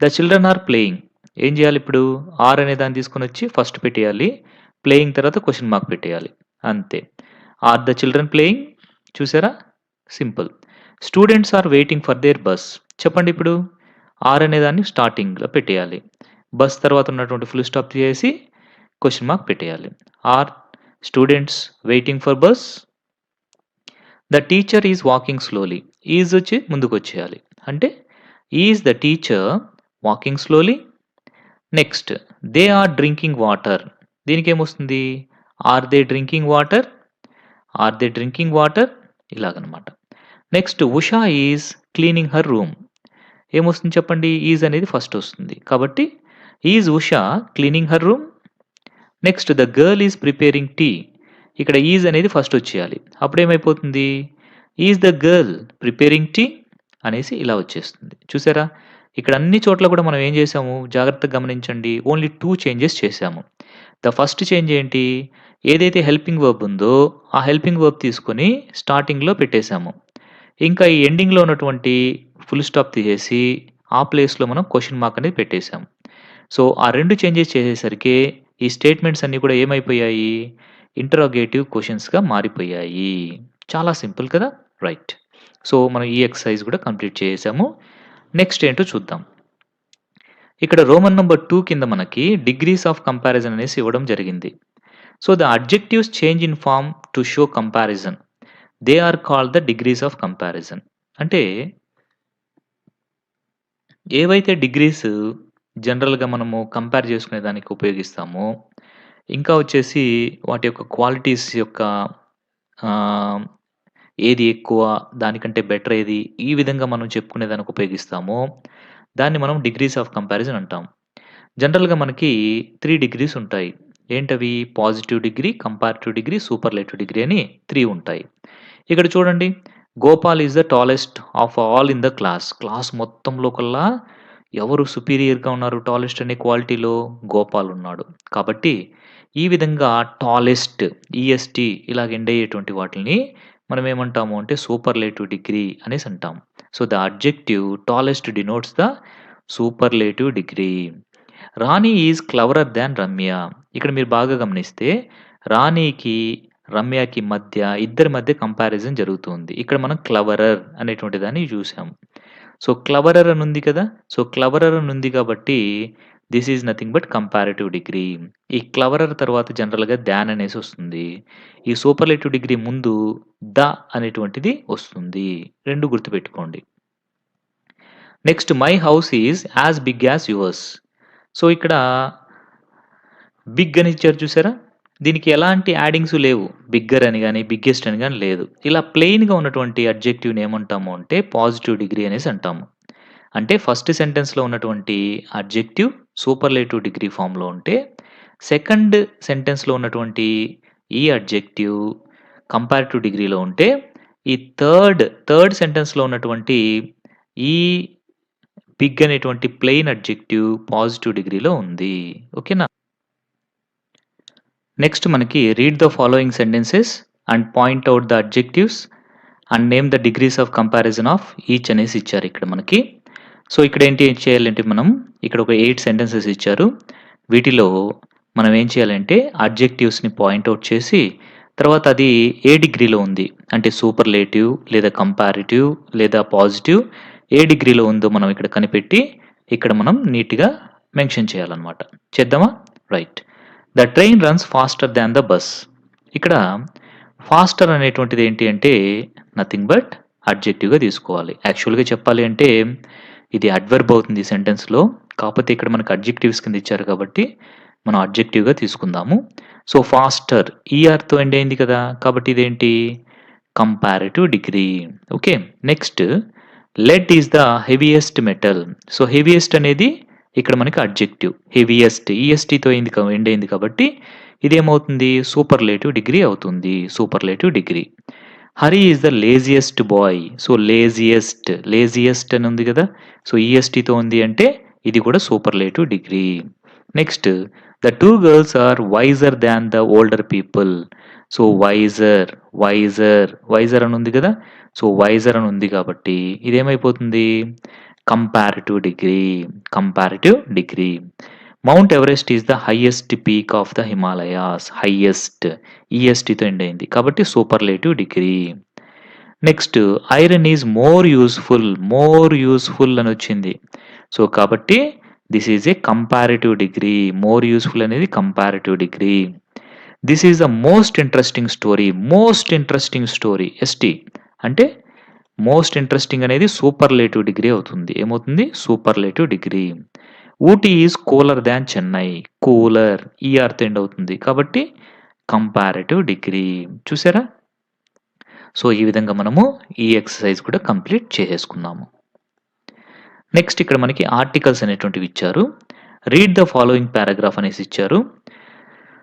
The children are playing. ఏం చేయాలిప్పుడు? ఆర్ అనే దాన్ని తీసుకొనొచ్చి ఫస్ట్ పెట్టేయాలి. ప్లేయింగ్ తర్వాత క్వెషన్ మార్క్ పెట్టేయాలి. అంతే. Are the children playing? చూసారా? Simple. Students are waiting for their bus. చెప్పండిప్పుడు? ఆర్ అనేదాన్ని స్టార్టింగ్‌లో పెట్టేయాలి. బస్ తర్వాత ఉన్నటువంటి ఫుల్ స్టాప్ తీసేసి క్వెషన్ మార్క్ పెట్టేయాలి. Are students waiting for bus? The teacher is walking slowly. Is వచ్చి ముందుకొచ్చేయాలి. అంటే is the teacher walking slowly? Next they are drinking water. దీనికేమొస్తుంది? Are they drinking water? Are they drinking water? ఇలాగనమాట. Next Usha is cleaning her room. ఏమొస్తుంది చెప్పండి? Is అనేది first వస్తుంది. కాబట్టి is Usha cleaning her room? Next the girl is preparing tea. ఇక్కడ is అనేది first వచ్చేయాలి. అప్పుడేమైపోతుంది? Is the girl preparing tea? అనేసి ఇలా వచ్చేస్తుంది. చూసారా? ఇక్కడ అన్ని చోట్ల కూడా మనం ఏం చేసాము? జాగ్రత్తగా గమనించండి. ఓన్లీ 2 చేంజెస్ చేశాము. ద ఫస్ట్ చేంజ్ ఏంటి? ఏదైతే హెల్పింగ్ వర్బ్ ఉందో, ఆ హెల్పింగ్ వర్బ్ తీసుకొని స్టార్టింగ్‌లో పెట్టేసాము. ఇంకా ఈ ఎండింగ్‌లో ఉన్నటువంటి ఫుల్ స్టాప్ తీసేసి, ఆ ప్లేస్‌లో మనం క్వెషన్ మార్క్ అనేది పెట్టేసాం. సో, ఆ 2 చేంజెస్ చేసేసరికి ఈ స్టేట్మెంట్స్ అన్నీ కూడా ఏమైపోయాయి? ఇంటరోగేటివ్ క్వెషన్స్‌గా మారిపోయాయి. చాలా సింపుల్ కదా! రైట్. సో, మనం ఈ ఎక్సర్‌సైజ్ కూడా కంప్లీట్ చేసేసాము. నెక్స్ట్ ఏంటో చూద్దాం. ఇక్కడ రోమన్ నంబర్ 2 కింద మనకి డిగ్రీస్ ఆఫ్ కంపారిజన్ అనేసి ఇవ్వడం జరిగింది. So, the adjectives change in form to show comparison. They are called the degrees of comparison. అంటే ఏవైతే డిగ్రీస్ జనరల్‌గా మనము కంపేర్ చేసుకునే దానికి ఉపయోగిస్తామో, ఇంకా వచ్చేసి వాటి యొక్క క్వాలిటీస్ యొక్క ఆహ్, ఏది ఎక్కువ, దానికంటే బెటర్ ఏది, ఈ విధంగా మనం చెప్పుకునేదానికి ఉపయోగిస్తామో, దాన్ని మనం డిగ్రీస్ ఆఫ్ కంపారిజన్ అంటాం. జనరల్‌గా మనకి 3 డిగ్రీస్ ఉంటాయి. ఏంటవి? Positive degree, comparative degree, superlative degree అని 3 ఉంటాయి. ఇక్కడ చూడండి, Gopal is the tallest of all in the class. Class మొత్తంలో కల్లా ఎవరు సుపీరియర్‌గా ఉన్నారు టాలెస్ట్ అనే క్వాలిటీలో? గోపాల్ ఉన్నాడు. కాబట్టి ఈ విధంగా టాలెస్ట్, ఈఎస్‌టీ ఇలాగ ఎండ్ అయ్యేటువంటి వాటిల్ని మనం ఏమంటాము అంటే సూపర్లేటివ్ డిగ్రీ అనేసి అంటాం. So, the adjective tallest denotes the superlative degree. Rani is cleverer than Ramya. ఇక్కడ మీరు బాగా గమనిస్తే రాణికి, రమ్యకి మధ్య ఇద్దరి మధ్య కంపారిజన్ జరుగుతుంది. ఇక్కడ మనం క్లెవరర్ అనేటువంటి దాన్ని చూసాం. సో, క్లెవరర్ అని ఉంది కదా! సో, క్లెవరర్ అని ఉంది కాబట్టి this is nothing but comparative degree. ఈ క్లెవరర్ తర్వాత జనరల్‌గా థాన్ అనేసి వస్తుంది. ఈ సూపర్లేటివ్ డిగ్రీ ముందు ద అనేటువంటిది వస్తుంది. 2 గుర్తుపెట్టుకోండి. Next my house is as big as yours. So, ఇక్కడ బిగ్ అని ఇచ్చారు చూసారా? దీనికి ఎలాంటి యాడింగ్స్ లేవు. బిగ్గర్ అని గాని, బిగ్గెస్ట్ అని గాని లేదు. ఇలా ప్లెయిన్‌గా ఉన్నటువంటి అడ్జెక్టివ్‌ని ఏమంటాము అంటే పాజిటివ్ డిగ్రీ అనేసి అంటాము. అంటే ఫస్ట్ సెంటెన్స్‌లో ఉన్నటువంటి అడ్జెక్టివ్ సూపర్లేటివ్ డిగ్రీ ఫార్మ్‌లో ఉంటే, సెకండ్ సెంటెన్స్‌లో ఉన్నటువంటి ఈ అడ్జెక్టివ్ కంపారిటివ్ డిగ్రీలో ఉంటే, ఈ థర్డ్ సెంటెన్స్‌లో ఉన్నటువంటి ఈ బిగ్ అనేటువంటి ప్లెయిన్ అడ్జెక్టివ్ పాజిటివ్ డిగ్రీలో ఉంది. ఓకేనా? నెక్స్ట్ మనకి read the following sentences and point out the adjectives and name the degrees of comparison of each అనేసి ఇచ్చారు ఇక్కడ మనకి. సో, ఇక్కడ ఏంటి చేయాలంటే మనం ఇక్కడ ఒక 8 సెంటెన్సెస్ ఇచ్చారు. వీటిలో మనం ఏం చేయాలంటే అడ్జెక్టివ్స్‌ని పాయింట్ ఔట్ చేసి, తర్వాత అది ఏ డిగ్రీలో ఉంది. అంటే సూపర్లేటివ్ లేదా కంపారిటివ్ లేదా పాజిటివ్ ఏ డిగ్రీలో ఉందో మనం ఇక్కడ కనిపెట్టి, ఇక్కడ మనం నీట్‌గా మెన్షన్ చేయాలన్నమాట. చేద్దామా? Right. The train runs faster than the bus. ఇక్కడ ఫాస్టర్ అనేటువంటిది ఏంటి అంటే నథింగ్ బట్ అడ్జెక్టివ్‌గా తీసుకోవాలి. యాక్చువల్‌గా చెప్పాలి అంటే ఇది అడ్వర్బ్ అవుతుంది ఈ సెంటెన్స్‌లో. కాకపోతే ఇక్కడ మనకు అడ్జెక్టివ్స్ కింద ఇచ్చారు కాబట్టి మనం అడ్జెక్టివ్‌గా తీసుకుందాము. సో, ఫాస్టర్ ఈఆర్‌తో ఎండ్ అయింది కదా! కాబట్టి ఇదేంటి? Comparative degree. Okay. Next lead is the heaviest metal. So, heaviest అనేది ఇక్కడ మనకి అడ్జెక్టివ్. హెవియెస్ట్ ఈఎస్‌టీతో ఎండ్ అయింది కాబట్టి ఇదేమవుతుంది? సూపర్లేటివ్ డిగ్రీ అవుతుంది. Superlative degree. Hari is the laziest boy. So, laziest అని ఉంది కదా! సో, ఈఎస్‌టీతో ఉంది అంటే ఇది కూడా superlative degree. Next the 2 girls are wiser than the older people. So, wiser అని ఉంది కదా! సో, వైజర్ అని ఉంది కాబట్టి ఇదేమైపోతుంది? Comparative degree. Mount Everest is the highest peak of the Himalayas. Highest ఈఎస్‌టీతో ఎండ్ అయింది. కాబట్టి superlative degree. Next iron is more useful అని వచ్చింది. సో, కాబట్టి this is a comparative degree. More useful అనేది comparative degree. This is the most interesting story S T అంటే most interesting అనేది superlative degree అవుతుంది. ఏమవుతుంది? Superlative degree. Ooty is cooler than Chennai. Cooler ఈఆర్‌తో end అవుతుంది. కాబట్టి కంపారిటివ్ డిగ్రీ. చూసారా? సో, ఈ విధంగా మనము ఈ ఎక్సర్సైజ్ కూడా కంప్లీట్ చేసేసుకున్నాము. నెక్స్ట్ ఇక్కడ మనకి ఆర్టికల్స్ అనేటువంటివి ఇచ్చారు. రీడ్ ద ఫాలోయింగ్ పారాగ్రాఫ్ అనేసి ఇచ్చారు.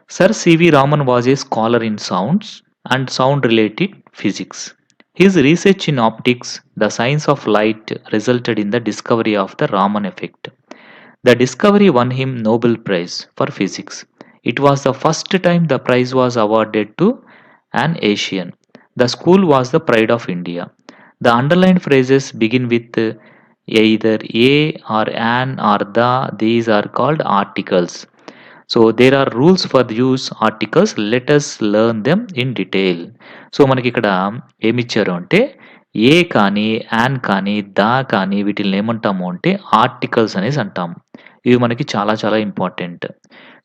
Sir CV Raman was a scholar in sounds and sound related physics. His research in optics, the science of light, resulted in the discovery of the Raman effect. The discovery won him Nobel Prize for Physics. It was the first time the prize was awarded to an Asian. The school was the pride of India. The underlined phrases begin with either a or an or the. These are called articles. So, there are rules for use articles. Let us learn them in detail. So, మనకిక్కడ ఏమిచ్చారు అంటే ఏ కానీ, an కానీ, దా కానీ వీటిల్ని ఏమంటాము అంటే articles అనేసి అంటాము. ఇవి మనకి చాలా చాలా ఇంపార్టెంట్.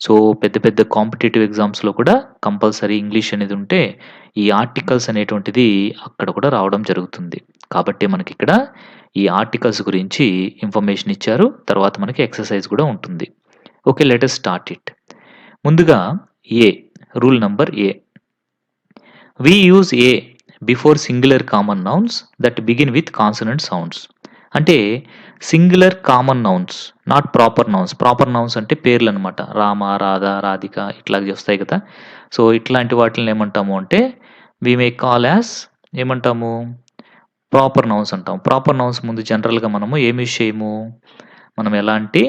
సో, పెద్ద పెద్ద కాంపిటీటివ్ ఎగ్జామ్స్‌లో కూడా కంపల్సరీ ఇంగ్లీష్ అనేది ఉంటే ఈ ఆర్టికల్స్ అనేటువంటిది అక్కడ కూడా రావడం జరుగుతుంది. కాబట్టి మనకిక్కడ ఈ ఆర్టికల్స్ గురించి ఇన్ఫర్మేషన్ ఇచ్చారు. తర్వాత మనకి ఎక్సర్సైజ్ కూడా ఉంటుంది. Okay. Let us start it. ముందుగా rule number A. We use a before singular common nouns that begin with consonant sounds. అంటే singular common nouns, not proper nouns. Proper nouns అంటే పేర్లనమాట. రామ, రాధ, రాధిక ఇట్లాగ వస్తాయి కదా! సో, ఇట్లాంటి వాటిల్ని ఏమంటాము అంటే వి మే కాల్ యాస్ ఏమంటాము? ప్రాపర్ నౌన్స్ అంటాం. ప్రాపర్ నౌన్స్ ముందు జనరల్‌గా మనము ఏమి యూజ్ చేయము? మనం ఎలాంటి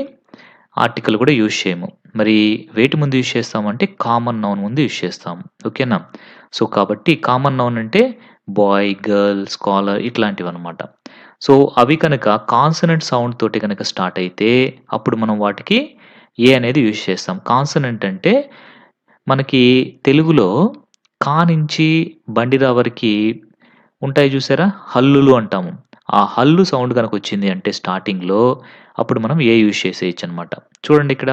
ఆర్టికల్ కూడా యూజ్ చేయము. మరి వేటి ముందు యూజ్ చేస్తామంటే కామన్ నౌన్ ముందు యూజ్ చేస్తాము. ఓకేనా? సో, కాబట్టి కామన్ నౌన్ అంటే బాయ్, గర్ల్, స్కాలర్ ఇట్లాంటివన్నమాట. సో, అవి కనుక కాన్సనెంట్ సౌండ్ తోటి గనక స్టార్ట్ అయితే అప్పుడు మనం వాటికి ఏ అనేది యూజ్ చేస్తాం. కాన్సనెంట్ అంటే మనకి తెలుగులో కా నుంచి బండిరా వరకి ఉంటాయి చూసారా? హల్లులు అంటాము. ఆ హల్లు సౌండ్ గనకొచ్చింది అంటే స్టార్టింగ్‌లో అప్పుడు మనం ఏ యూజ్ చేసేయొచ్చనమాట. చూడండి ఇక్కడ.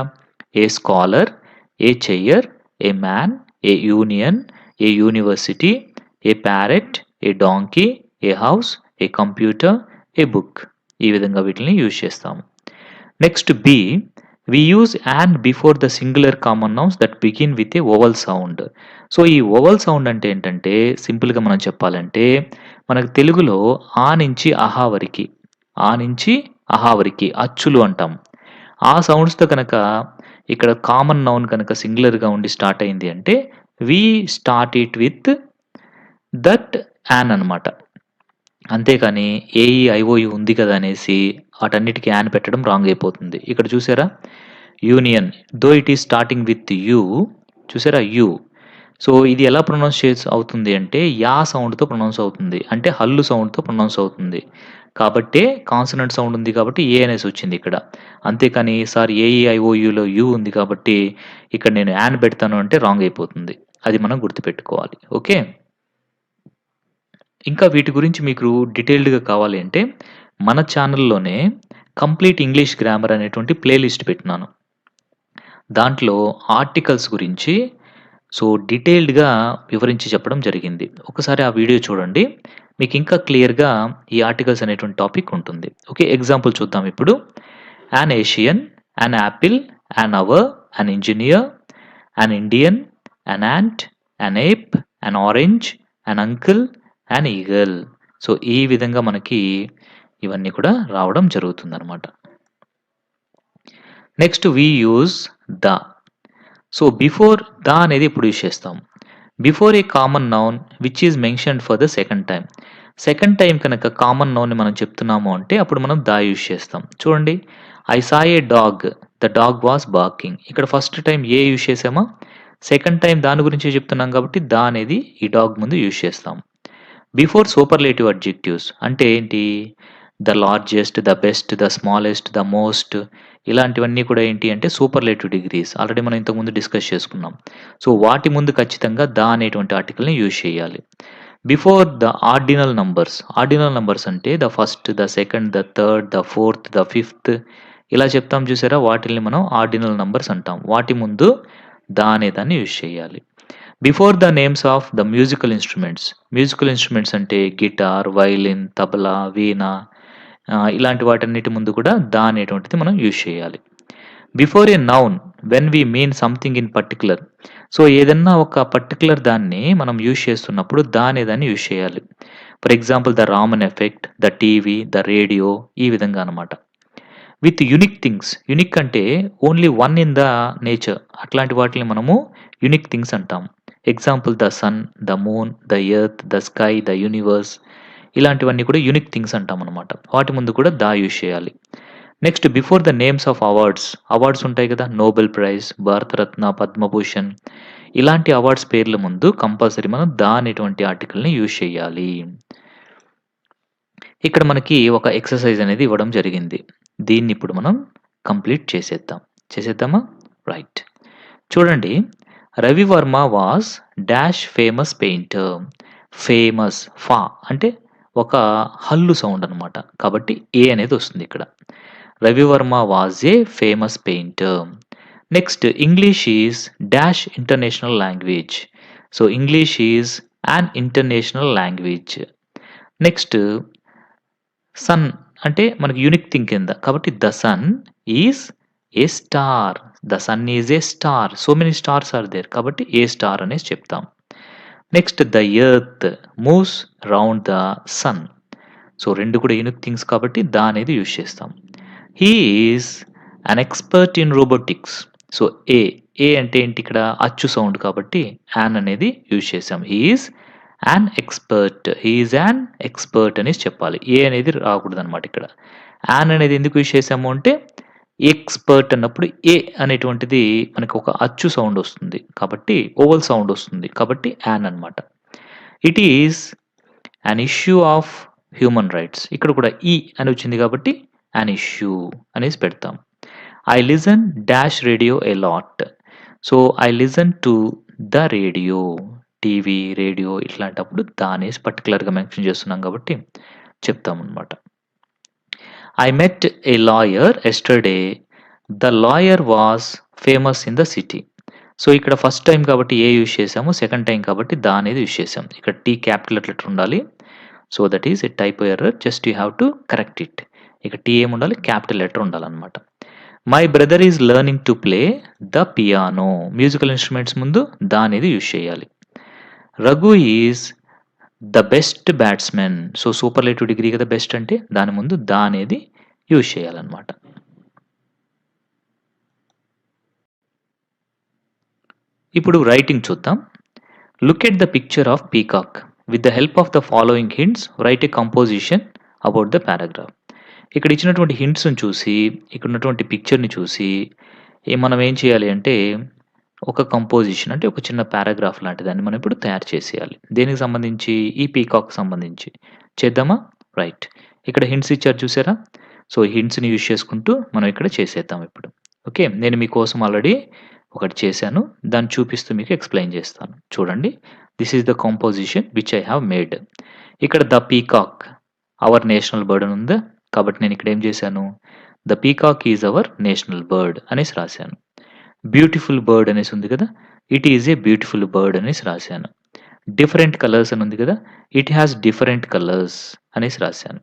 A scholar, a chair, a man, a union, a university, a parrot, a donkey, a house, a computer, a book. ఈ విధంగా వీటిల్ని యూజ్ చేస్తాము. Next B. We use an before the singular common nouns that begin with a vowel sound. So, ఈ vowel sound అంటే ఏంటంటే సింపుల్‌గా మనం చెప్పాలంటే మనకు తెలుగులో ఆ నుంచి అహా వరకి, ఆ నుంచి అహా వరకి అచ్చులు అంటాం. ఆ సౌండ్స్‌తో గనక ఇక్కడ కామన్ నౌన్ గనక సింగులర్‌గా ఉండి స్టార్ట్ అయింది అంటే we start it with that an అనమాట. అంతేకాని ఏఈ, ఐఓయు ఉంది కదా అనేసి వాటన్నిటికి యాన్ పెట్టడం రాంగ్ అయిపోతుంది. ఇక్కడ చూసారా? Union though it is starting with you, చూసారా? యూ. సో, ఇది ఎలా ప్రొనౌన్స్ అవుతుంది అంటే యా సౌండ్‌తో ప్రొనౌన్స్ అవుతుంది. అంటే హల్లు సౌండ్‌తో ప్రొనౌన్స్ అవుతుంది. కాబట్టే కాన్సనెంట్ సౌండ్ ఉంది కాబట్టి ఏ అనేసి వచ్చింది ఇక్కడ. అంతేకాని సార్ ఏఈ, ఐఓయూలో యూ ఉంది కాబట్టి ఇక్కడ నేను యాన్ పెడతాను అంటే రాంగ్ అయిపోతుంది. అది మనం గుర్తుపెట్టుకోవాలి. ఓకే. ఇంకా వీటి గురించి మీకు డీటెయిల్డ్‌గా కావాలి అంటే మన ఛానల్‌లోనే కంప్లీట్ ఇంగ్లీష్ గ్రామర్ అనేటువంటి ప్లే లిస్ట్ పెట్టినాను. దాంట్లో ఆర్టికల్స్ గురించి సో, డీటెయిల్డ్‌గా వివరించి చెప్పడం జరిగింది. ఒకసారి ఆ వీడియో చూడండి. మీకు ఇంకా క్లియర్‌గా ఈ ఆర్టికల్స్ అనేటువంటి టాపిక్ ఉంటుంది. ఓకే. ఎగ్జాంపుల్ చూద్దాం ఇప్పుడు. An Asian, an apple, an hour, an engineer, an Indian, an ant, an ape, an orange, an uncle, an eagle. So, ఈ విధంగా మనకి ఇవన్నీ కూడా రావడం జరుగుతుందనమాట. Next we use the. So, before the అనేది ఎప్పుడు యూజ్ చేస్తాం? Before a common noun which is mentioned for the second time. Second time కనుక కామన్ నౌన్‌ని మనం చెప్తున్నాము అంటే అప్పుడు మనం ద యూజ్ చేస్తాం. చూడండి. I saw A dog. The dog was barking. ఇక్కడ ఫస్ట్ టైమ్ ఏ యూజ్ చేసామా? సెకండ్ టైమ్ దాని గురించే చెప్తున్నాం కాబట్టి ద అనేది ఈ డాగ్ ముందు యూజ్ చేస్తాం. బిఫోర్ సూపర్లేటివ్ అడ్జెక్టివ్స్ అంటే ఏంటి? The largest, the best, the smallest, the most ఇలాంటివన్నీ కూడా ఏంటి అంటే సూపర్లేటివ్ డిగ్రీస్. ఆల్రెడీ మనం ఇంతకుముందు డిస్కస్ చేసుకున్నాం. సో, వాటి ముందు ఖచ్చితంగా ద అనేటువంటి ఆర్టికల్‌ని యూజ్ చేయాలి. Before the ordinal numbers. Ordinal numbers అంటే the first, the second, the third, the fourth, the fifth ఇలా చెప్తాం చూసారా? వాటిల్ని మనం ఆర్డినల్ నంబర్స్ అంటాం. వాటి ముందు ద అనేదాన్ని యూజ్ చేయాలి. Before the names of the musical instruments. Musical instruments అంటే గిటార్, వయలిన్, తబలా, వీణ ఇలాంటి వాటన్నిటి ముందు కూడా ద అనేటువంటిది మనం యూజ్ చేయాలి. Before a noun when we mean something in particular. So, ఏదన్నా ఒక పర్టిక్యులర్ దాన్ని మనం యూజ్ చేస్తున్నప్పుడు ద అనేదాన్ని యూజ్ చేయాలి. For example the Raman effect, the TV, the radio ఈ విధంగా అనమాట. With unique things. యూనిక్ అంటే only one in the nature. అట్లాంటి వాటిని మనము యూనిక్ థింగ్స్ అంటాం. Example the sun, the moon, the earth, the sky, the universe ఇలాంటివన్నీ కూడా యూనిక్ థింగ్స్ అంటామనమాట. వాటి ముందు కూడా ద యూజ్ చేయాలి. Next before the names of awards. Awards ఉంటాయి కదా! నోబెల్ ప్రైజ్, భారతరత్న, పద్మభూషణ్ ఇలాంటి అవార్డ్స్ పేర్ల ముందు కంపల్సరీ మనం ద అనేటువంటి ఆర్టికల్‌ని యూజ్ చేయాలి. ఇక్కడ మనకి ఒక ఎక్సర్సైజ్ అనేది ఇవ్వడం జరిగింది. దీన్ని ఇప్పుడు మనం కంప్లీట్ చేసేద్దాం. చేసేద్దామా? రైట్. చూడండి. Ravi Varma was dash famous painter. Famous ఫా అంటే ఒక హల్లు సౌండ్ అనమాట. కాబట్టి ఏ అనేది వస్తుంది ఇక్కడ. Ravi Varma was a famous painter. Next English is dash international language. So, English is an international language. Next sun అంటే మనకి యూనిక్ థింగ్ కింద. కాబట్టి the sun is a star. The sun is a star. So many stars are there. కాబట్టి a star అనేసి చెప్తాం. Next the earth moves round the sun. So 2 కూడా unique things కాబట్టి the అనేది యూజ్ చేస్తాం. He is an expert in robotics. So ఏ, ఏ అంటే ఏంటి ఇక్కడ అచ్చు సౌండ్ కాబట్టి యాన్ అనేది యూజ్ చేసాం. He is an expert. He is an expert అనేసి చెప్పాలి. ఏ అనేది రాకూడదనమాట ఇక్కడ. యాన్ అనేది ఎందుకు యూజ్ చేసాము అంటే ఎక్స్‌పర్ట్ అన్నప్పుడు ఏ అనేటువంటిది మనకు ఒక అచ్చు సౌండ్ వస్తుంది. కాబట్టి ఓవెల్ సౌండ్ వస్తుంది. కాబట్టి యాన్ అన్నమాట. It is an issue of human rights. ఇక్కడ కూడా ఈ అని వచ్చింది కాబట్టి యాన్ ఇష్యూ అనేసి పెడతాం. I listen dash radio a lot. So I listen to the radio. TV, radio ఇట్లాంటప్పుడు ద అనేసి పర్టిక్యులర్‌గా మెన్షన్ చేస్తున్నాం కాబట్టి చెప్తామనమాట. I met a lawyer yesterday. The lawyer was famous in the city. So ఇక్కడ first time కాబట్టి a use చేసాము. Second time కాబట్టి ద అనేది యూజ్ చేసాం. ఇక్కడ టీ క్యాపిటల్ లెటర్ ఉండాలి. So that is a typo error. Just you have to correct it. ఇక tea ఏముండాలి? క్యాపిటల్ లెటర్ ఉండాలన్నమాట. My brother is learning to play the piano. Musical instruments ముందు the అనేది use చేయాలి. Raghu is the best batsmen. So superlative degree కదా best అంటే దాని ముందు ద అనేది యూజ్ చేయాలన్నమాట. ఇప్పుడు రైటింగ్ చూద్దాం. Look at the picture of peacock. With the help of the following hints right a composition about the paragraph. ఇక్కడ ఇచ్చినటువంటి హింట్స్‌ని చూసి, ఇక్కడ ఉన్నటువంటి పిక్చర్‌ని చూసి మనం ఏం చేయాలి అంటే ఒక కంపోజిషన్ అంటే ఒక చిన్న పారాగ్రాఫ్ లాంటి దాన్ని మనం ఇప్పుడు తయారు చేసేయాలి. దేనికి సంబంధించి? ఈ పీకాక్‌కి సంబంధించి. చేద్దామా? రైట్. ఇక్కడ హింట్స్ ఇచ్చారు చూసారా? సో హింట్స్‌ని యూజ్ చేసుకుంటూ మనం ఇక్కడ చేసేద్దాం ఇప్పుడు. ఓకే. నేను మీకోసం ఆల్రెడీ ఒకటి చేశాను. దాన్ని చూపిస్తూ మీకు ఎక్స్‌ప్లెయిన్ చేస్తాను. చూడండి. This is the composition which I have made. ఇక్కడ the peacock our national bird అని ఉందా? కాబట్టి నేను ఇక్కడ ఏం చేశాను? The peacock is our national bird అనేసి రాశాను. బ్యూటిఫుల్ బర్డ్ అనేసి ఉంది కదా! It is a beautiful bird అనేసి రాశాను. డిఫరెంట్ కలర్స్ అని ఉంది కదా! ఇట్ హాస్ డిఫరెంట్ కలర్స్ అనేసి రాశాను.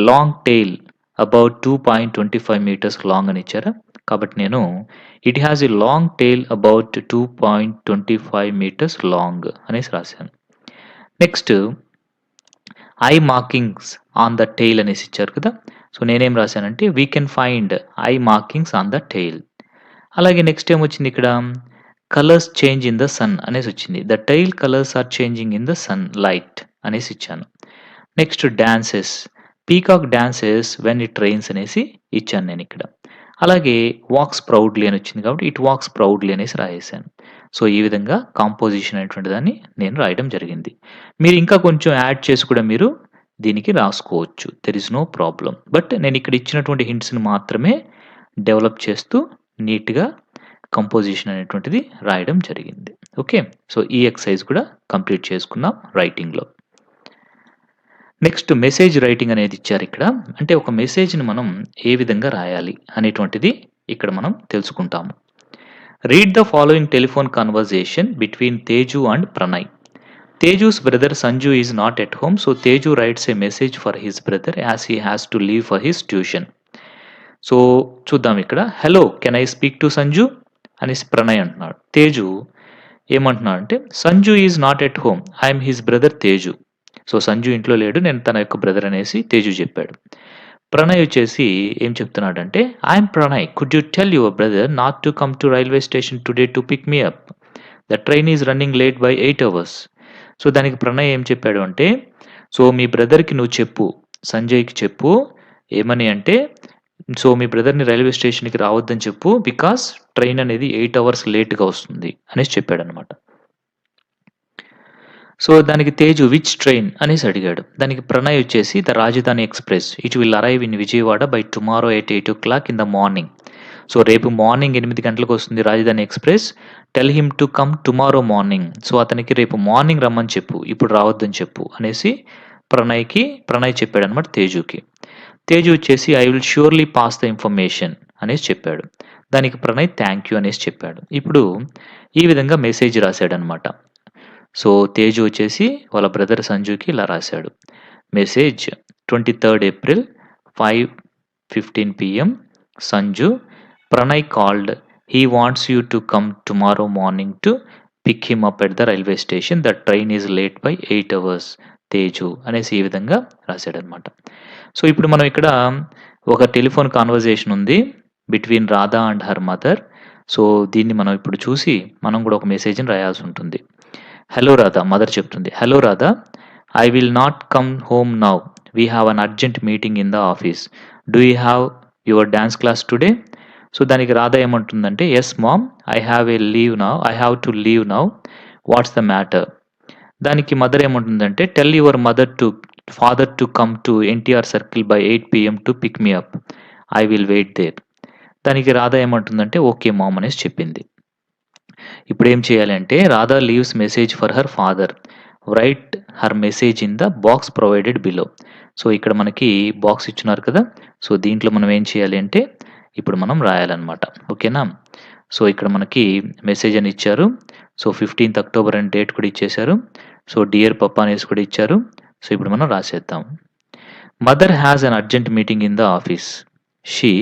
Long tail about 2.25 metres long అని ఇచ్చారా? కాబట్టి నేను it has a long tail about 2.25 metres long అనేసి రాశాను. Next eye markings on the tail అనేసి ఇచ్చారు కదా! సో నేనేం రాశానంటే we can find eye markings on the tail. అలాగే నెక్స్ట్ ఏమొచ్చింది ఇక్కడ? Colours change in the sun అనేసి వచ్చింది. The tail colours are changing in the sun light అనేసి ఇచ్చాను. Next dances. Peacock dances when it rains అనేసి ఇచ్చాను నేనిక్కడ. అలాగే వాక్స్ ప్రౌడ్‌లీ అని వచ్చింది కాబట్టి ఇట్ వాక్స్ ప్రౌడ్‌లీ అనేసి రాసేసాను. సో ఈ విధంగా కాంపోజిషన్ అనేటువంటి దాన్ని నేను రాయడం జరిగింది. మీరు ఇంకా కొంచెం యాడ్ చేసి కూడా మీరు దీనికి రాసుకోవచ్చు. There is no problem. But నేను ఇక్కడ ఇచ్చినటువంటి హింట్స్‌ని మాత్రమే డెవలప్ చేస్తూ నీట్‌గా కంపోజిషన్ అనేటువంటిది రాయడం జరిగింది. ఓకే. సో ఈ ఎక్సర్సైజ్ కూడా కంప్లీట్ చేసుకున్నాం రైటింగ్‌లో. నెక్స్ట్ మెసేజ్ రైటింగ్ అనేది ఇచ్చారిక్కడ. అంటే ఒక మెసేజ్‌ని మనం ఏ విధంగా రాయాలి అనేటువంటిది ఇక్కడ మనం తెలుసుకుంటాము. Read the following telephone conversation between Teju and Pranay. Teju's brother Sanju is not at home, so Teju writes a message for his brother as he has to leave for his tuition. So చూద్దాం ఇక్కడ. Hello can I speak to Sanju అనేసి ప్రణయ్ అంటున్నాడు. తేజు ఏమంటున్నాడు అంటే Sanju is not at home, I'm his brother Teju. So Sanju ఇంట్లో లేడు, నేను తన యొక్క బ్రదర్ అనేసి తేజు చెప్పాడు. ప్రణయ్ వచ్చేసి ఏం చెప్తున్నాడంటే I'm Pranay, could you tell your brother not to come to railway station today to pick me up. The train is running late by 8 hours. So దానికి ప్రణయ్ ఏం చెప్పాడు అంటే సో మీ బ్రదర్‌కి నువ్వు చెప్పు, సంజయ్‌కి చెప్పు ఏమని అంటే సో మీ బ్రదర్‌ని రైల్వే స్టేషన్‌కి రావద్దని చెప్పు. బికాజ్ ట్రైన్ అనేది 8 hours లేట్‌గా వస్తుంది అనేసి చెప్పాడన్నమాట. సో దానికి తేజు విచ్ ట్రైన్ అనేసి అడిగాడు. దానికి ప్రణయ్ వచ్చేసి ద రాజధాని express. It will arrive in Vijayawada by tomorrow at 8 o'clock in the morning. So రేపు మార్నింగ్ 8 గంటలకు వస్తుంది రాజధాని express. Tell him to come tomorrow morning. So అతనికి రేపు మార్నింగ్ రమ్మని చెప్పు, ఇప్పుడు రావద్దని చెప్పు అనేసి ప్రణయ్ చెప్పాడన్నమాట తేజుకి. తేజు వచ్చేసి I will surely pass the information అనేసి చెప్పాడు. దానికి ప్రణయ్ థ్యాంక్ యూ అనేసి చెప్పాడు. ఇప్పుడు ఈ విధంగా మెసేజ్ రాశాడన్నమాట. సో తేజు వచ్చేసి వాళ్ళ బ్రదర్ సంజుకి ఇలా రాశాడు. Message 23rd April 5:15 PM Sanju, Pranay called, he wants you to come tomorrow morning to pick him up at the railway station. The train is late by 8 hours Teju అనేసి ఈ విధంగా రాశాడనమాట. సో, ఇప్పుడు మనం ఇక్కడ ఒక టెలిఫోన్ కాన్వర్జేషన్ ఉంది between Radha and her mother. So, దీన్ని మనం ఇప్పుడు చూసి మనం కూడా ఒక మెసేజ్‌ని రాయాల్సి ఉంటుంది. హలో రాధా మదర్ చెప్తుంది. Hello Radha, I will not come home now. We have an urgent meeting in the office. Do you have your dance class today? So, దానికి రాధా ఏమంటుందంటే, yes mom, I have to leave now. What's the matter? దానికి mother ఏమంటుందంటే, tell your father to come to NTR circle by 8 PM to pick me up. I will wait there. దానికి రాధా ఏమంటుందంటే, okay ma'am అనేసి చెప్పింది. ఇప్పుడేం చేయాలి అంటే, Radha leaves message for her father. Right her message in the box provided below. So, ఇక్కడ మనకి box ఇచ్చున్నారు కదా! సో, దీంట్లో మనం ఏం చేయాలి అంటే, ఇప్పుడు మనం రాయాలనమాట. ఓకేనా? సో, ఇక్కడ మనకి మెసేజ్ అని ఇచ్చారు. సో, 15th అక్టోబర్ అని డేట్ కూడా ఇచ్చేశారు. సో, డియర్ పప్పా అనేసి కూడా ఇచ్చారు. సో, ఇప్పుడు మనం రాసేద్దాం. Mother has an urgent meeting in the office. She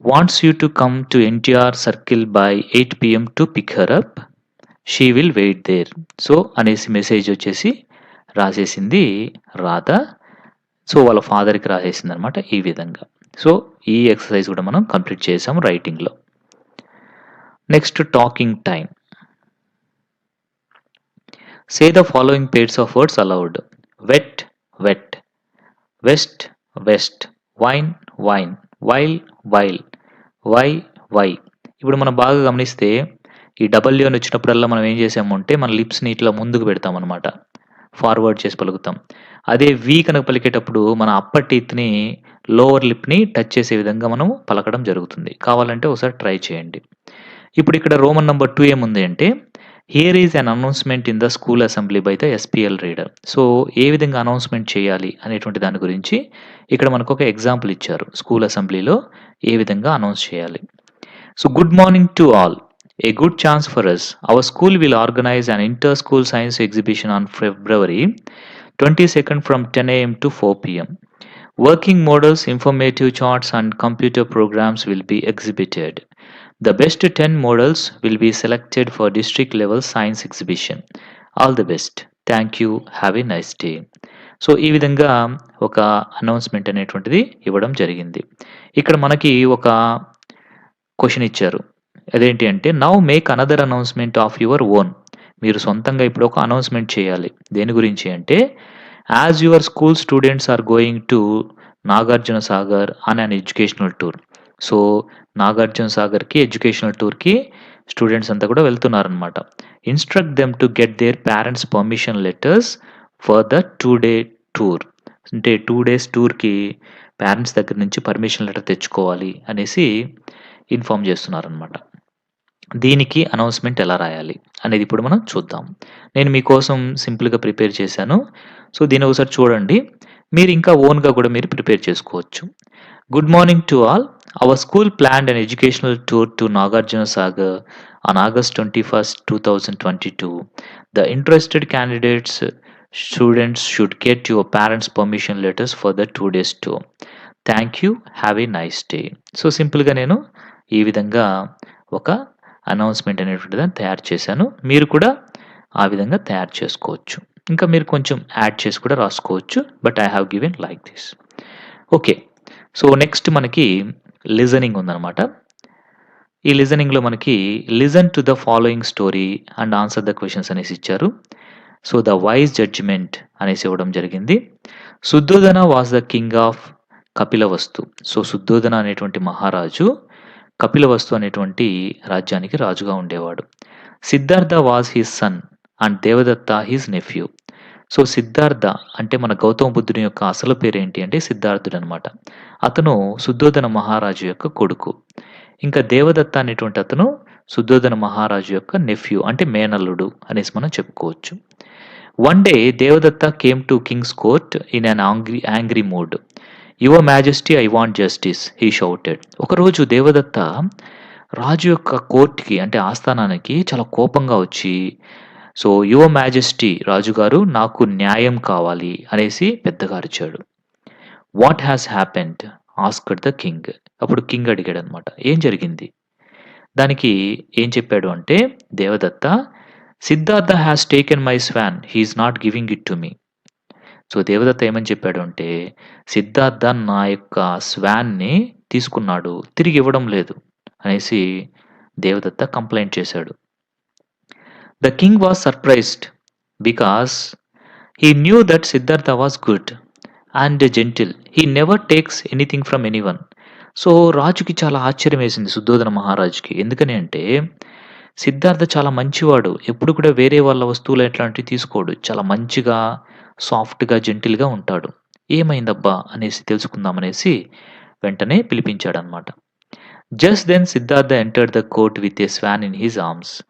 wants you to come to NTR circle by 8 PM to pick her up. She will wait there. So, అనేసి మెసేజ్ వచ్చేసి రాసేసింది రాధ. సో, వాళ్ళ ఫాదర్‌కి రాసేసిందనమాట ఈ విధంగా. సో, ఈ ఎక్సర్సైజ్ కూడా మనం కంప్లీట్ చేసాం రైటింగ్‌లో. Next talking time. Say the following pairs of words aloud. Wet, wet. West, west. Wine, wine. While, while. Why, why. ఇప్పుడు మనం బాగా గమనిస్తే ఈ డబల్యూ అని వచ్చినప్పుడల్లా మనం ఏం చేసామంటే మన లిప్స్‌ని ఇట్లా ముందుకు పెడతామనమాట. ఫార్వర్డ్ చేసి పలుకుతాం. అదే వి కనుక పలికేటప్పుడు మన అప్పర్ టీత్‌ని లోవర్ లిప్‌ని టచ్ చేసే విధంగా మనం పలకడం జరుగుతుంది. కావాలంటే ఒకసారి ట్రై చేయండి. ఇప్పుడు ఇక్కడ రోమన్ నంబర్ 2 ఏముంది అంటే, here is an announcement in the school assembly by the S P L reader. So, ఏ విధంగా అనౌన్స్‌మెంట్ చేయాలి అనేటువంటి దాని గురించి ఇక్కడ మనకొక ఎగ్జాంపుల్ ఇచ్చారు. స్కూల్ అసెంబ్లీలో ఏ విధంగా అనౌన్స్ చేయాలి. So, good morning to all. A good chance for us. Our school will organize an inter-school science exhibition on February 22nd from 10 a.m. to 4 p.m. Working models, informative charts, and computer programs will be exhibited. The best 10 models will be selected for district level science exhibition. All the best. Thank you. Have a nice day. So, ఈ విధంగా ఒక announcement అనేటువంటిది ఇవ్వడం జరిగింది. ఇక్కడ మనకి ఒక question ఇచ్చారు. అదేంటి అంటే, now make another announcement of your own. మీరు సొంతంగా ఇప్పుడు ఒక అనౌన్స్‌మెంట్ చేయాలి. దేని గురించి అంటే, as your school students are going to Nagarjuna Sagar on an educational tour. So, Nagarjuna సాగర్‌కి ఎడ్యుకేషనల్ టూర్‌కి స్టూడెంట్స్ అంతా కూడా వెళ్తున్నారనమాట. Instruct them to get their parents permission letters for the 2 day tour. అంటే 2 డేస్ టూర్‌కి పేరెంట్స్ దగ్గర నుంచి పర్మిషన్ లెటర్ తెచ్చుకోవాలి అనేసి ఇన్ఫార్మ్ చేస్తున్నారనమాట. దీనికి అనౌన్స్‌మెంట్ ఎలా రాయాలి అనేది ఇప్పుడు మనం చూద్దాం. నేను మీకోసం సింపుల్‌గా ప్రిపేర్ చేశాను. సో, దీన్ని ఒకసారి చూడండి. మీరు ఇంకా ఓన్‌గా కూడా మీరు ప్రిపేర్ చేసుకోవచ్చు. Good morning to all. Our school planned an educational tour to Nagarjuna Sagar on August 21st, 2022. The interested candidates students should get your parents' permission letters for the 2 days tour. Thank you. Have a nice day. So, సింపుల్‌గా నేను ఈ విధంగా ఒక announcement అనేటువంటిది తయారు చేశాను. మీరు కూడా ఆ విధంగా తయారు చేసుకోవచ్చు. ఇంకా మీరు కొంచెం యాడ్ చేసి కూడా రాసుకోవచ్చు. But I have given like this. Okay. So, next మనకి లిజనింగ్ ఉందనమాట. ఈ లిజనింగ్‌లో మనకి listen to the following story and answer the questions అనేసి ఇచ్చారు. సో, ద వైస్ జడ్జ్‌మెంట్ అనేసి ఇవ్వడం జరిగింది. Shuddhodana was the king of Kapilavastu. So, Shuddhodana అనేటువంటి మహారాజు కపిలవస్తు అనేటువంటి రాజ్యానికి రాజుగా ఉండేవాడు. Siddhartha was his son and Devadatta his nephew. So, Siddhartha అంటే మన గౌతమ బుద్ధుని యొక్క అసలు పేరేంటి అంటే సిద్ధార్థుడనమాట. అతను శుద్ధోదన మహారాజు యొక్క కొడుకు. ఇంకా దేవదత్త అనేటువంటి అతను శుద్ధోదన మహారాజు యొక్క నెఫ్యూ అంటే మేనల్లుడు అనేసి మనం చెప్పుకోవచ్చు. One day Devadatta came to Kings court in an angry mood. Your majesty I want justice he shouted. ఒకరోజు దేవదత్త రాజు యొక్క కోర్ట్‌కి అంటే ఆస్థానానికి చాలా కోపంగా వచ్చి, సో, యువర్ మ్యాజెస్టీ రాజుగారు నాకు న్యాయం కావాలి అనేసి పెద్దగా అరిచాడు. What has happened asked the king. అప్పుడు కింగ్ అడిగాడనమాట. ఏం జరిగింది? దానికి ఏం చెప్పాడు అంటే Devadatta, Siddhartha has taken my swan. He is not giving it to me. So, Devadatta ఏమని చెప్పాడు అంటే, సిద్ధార్థ నా యొక్క స్వాన్‌ని తీసుకున్నాడు. తిరిగి ఇవ్వడం లేదు అనేసి దేవదత్త కంప్లెయింట్ చేశాడు. The king was surprised because he knew that Siddhartha was good and gentle. He never takes anything from anyone. So, రాజుకి చాలా ఆశ్చర్యమేసింది, శుద్ధోదన మహారాజుకి. ఎందుకని అంటే, సిద్ధార్థ చాలా మంచివాడు. ఎప్పుడు కూడా వేరే వాళ్ళ వస్తువులు ఎట్లాంటివి తీసుకోడు. చాలా మంచిగా, సాఫ్ట్‌గా, జెంటిల్‌గా ఉంటాడు. ఏమైందబ్బా అనేసి తెలుసుకుందామనేసి వెంటనే పిలిపించాడనమాట. Just then Siddhartha entered the court with a swan in his arms.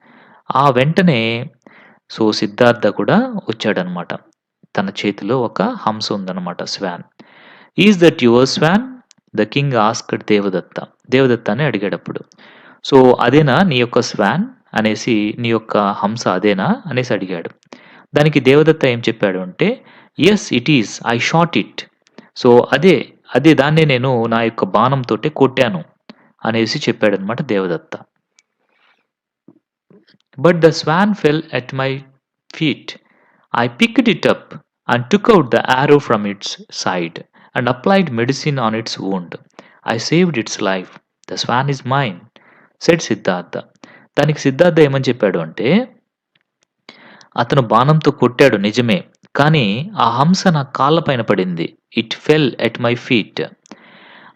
ఆ వెంటనే సిద్ధార్థ కూడా వచ్చాడనమాట. తన చేతిలో ఒక హంస ఉందన్నమాట, swan. Is that your swan? The king asked Devadatta. Devadatta అని అడిగాడప్పుడు. సో, అదేనా నీ యొక్క స్వాన్ అనేసి, నీ యొక్క హంస అదేనా అనేసి అడిగాడు. దానికి దేవదత్త ఏం చెప్పాడు అంటే, yes it is, I shot it. So, అదే దాన్నే నేను నా యొక్క బాణంతోటే కొట్టాను అనేసి చెప్పాడనమాట Devadatta. But the swan fell at my feet. I picked it up and took out the arrow from its side and applied medicine on its wound. I saved its life. The swan is mine, said Siddhartha. దానికి సిద్ధార్థ ఏమని చెప్పాడు అంటే, అతను బాణంతో కొట్టాడు నిజమే, కానీ ఆ హంస నా కాళ్ళ పైన పడింది. It fell at my feet.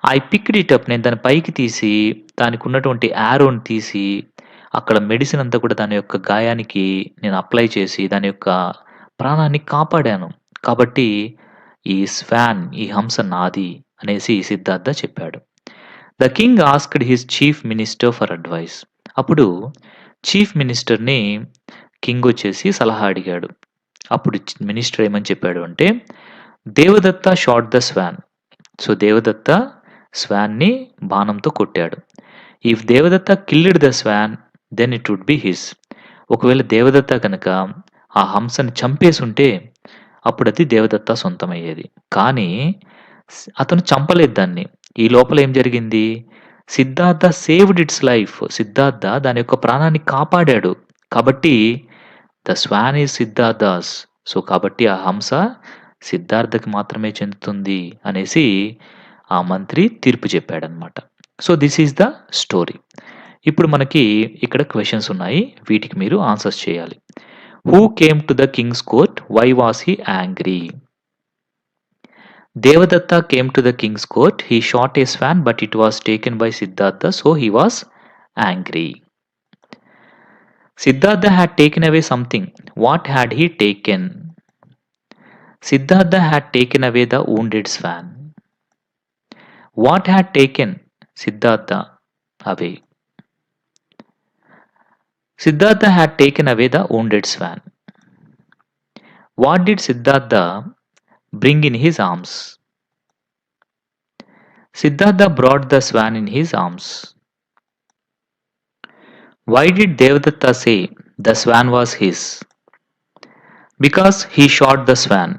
I picked it up. నేను దాన్ని పైకి తీసి, దానికి ఉన్నటువంటి యారోని తీసి, అక్కడ మెడిసిన్ అంతా కూడా దాని యొక్క గాయానికి నేను అప్లై చేసి, దాని యొక్క ప్రాణాన్ని కాపాడాను. కాబట్టి ఈ స్వాన్, ఈ హంస నాది అనేసి సిద్ధార్థ చెప్పాడు. The king asked his chief minister for advice. అప్పుడు చీఫ్ మినిస్టర్‌ని కింగ్ వచ్చేసి సలహా అడిగాడు. అప్పుడు మినిస్టర్ ఏమని చెప్పాడు అంటే, Devadatta shot the swan. So, Devadatta స్వాన్‌ని బాణంతో కొట్టాడు. If Devadatta killed the swan, then it would be his. ఒకవేళ దేవదత్త కనుక ఆ హంసని చంపేసుంటే అప్పుడది దేవదత్త సొంతమయ్యేది. కానీ అతను చంపలేదు దాన్ని. ఈ లోపల ఏం జరిగింది? Siddhartha saved it's life. Siddhartha దాని యొక్క ప్రాణాన్ని కాపాడాడు. కాబట్టి ద స్వాన్ ఈజ్ సిద్ధార్థాస్. సో, కాబట్టి ఆ హంస సిద్ధార్థకి మాత్రమే చెందుతుంది అనేసి ఆ మంత్రి తీర్పు చెప్పాడనమాట. So, this is the story. ఇప్పుడు మనకి ఇక్కడ క్వెషన్స్ ఉన్నాయి. వీటికి మీరు ఆన్సర్స్ చేయాలి. Who came to the king's court? Why was he angry? Devadatta came to the king's court. He shot a swan, but it was taken by Siddhartha, so he was angry. Siddhartha had taken away something. What had he taken? Siddhartha had taken away the wounded swan. What had taken Siddhartha away? Siddhartha had taken away the wounded swan. What did Siddhartha bring in his arms? Siddhartha brought the swan in his arms. Why did Devadatta say the swan was his? Because he shot the swan.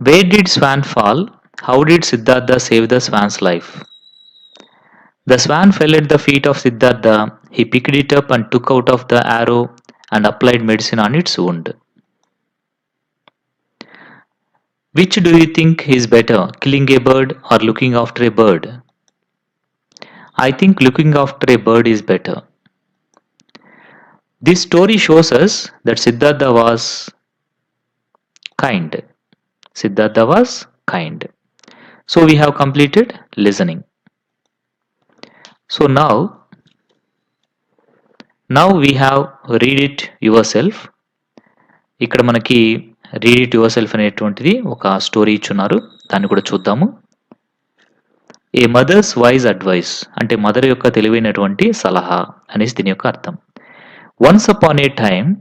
Where did swan fall? How did Siddhartha save the swan's life? The swan fell at the feet of Siddhartha. He picked it up and took out of the arrow and applied medicine on its wound. Which do you think is better, killing a bird or looking after a bird? I think looking after a bird is better. This story shows us that Siddhartha was kind. Siddhartha was kind. So we have completed listening. So now we have read it yourself. ఇక్కడ మనకి read it your self అనేటువంటిది ఒక story ఇచ్చున్నారు. దాన్ని కూడా చూద్దాము. A mother's wise advice అంటే mother యొక్క తెలివైనటువంటి సలహా అనేసి దీని యొక్క అర్థం. Once upon a time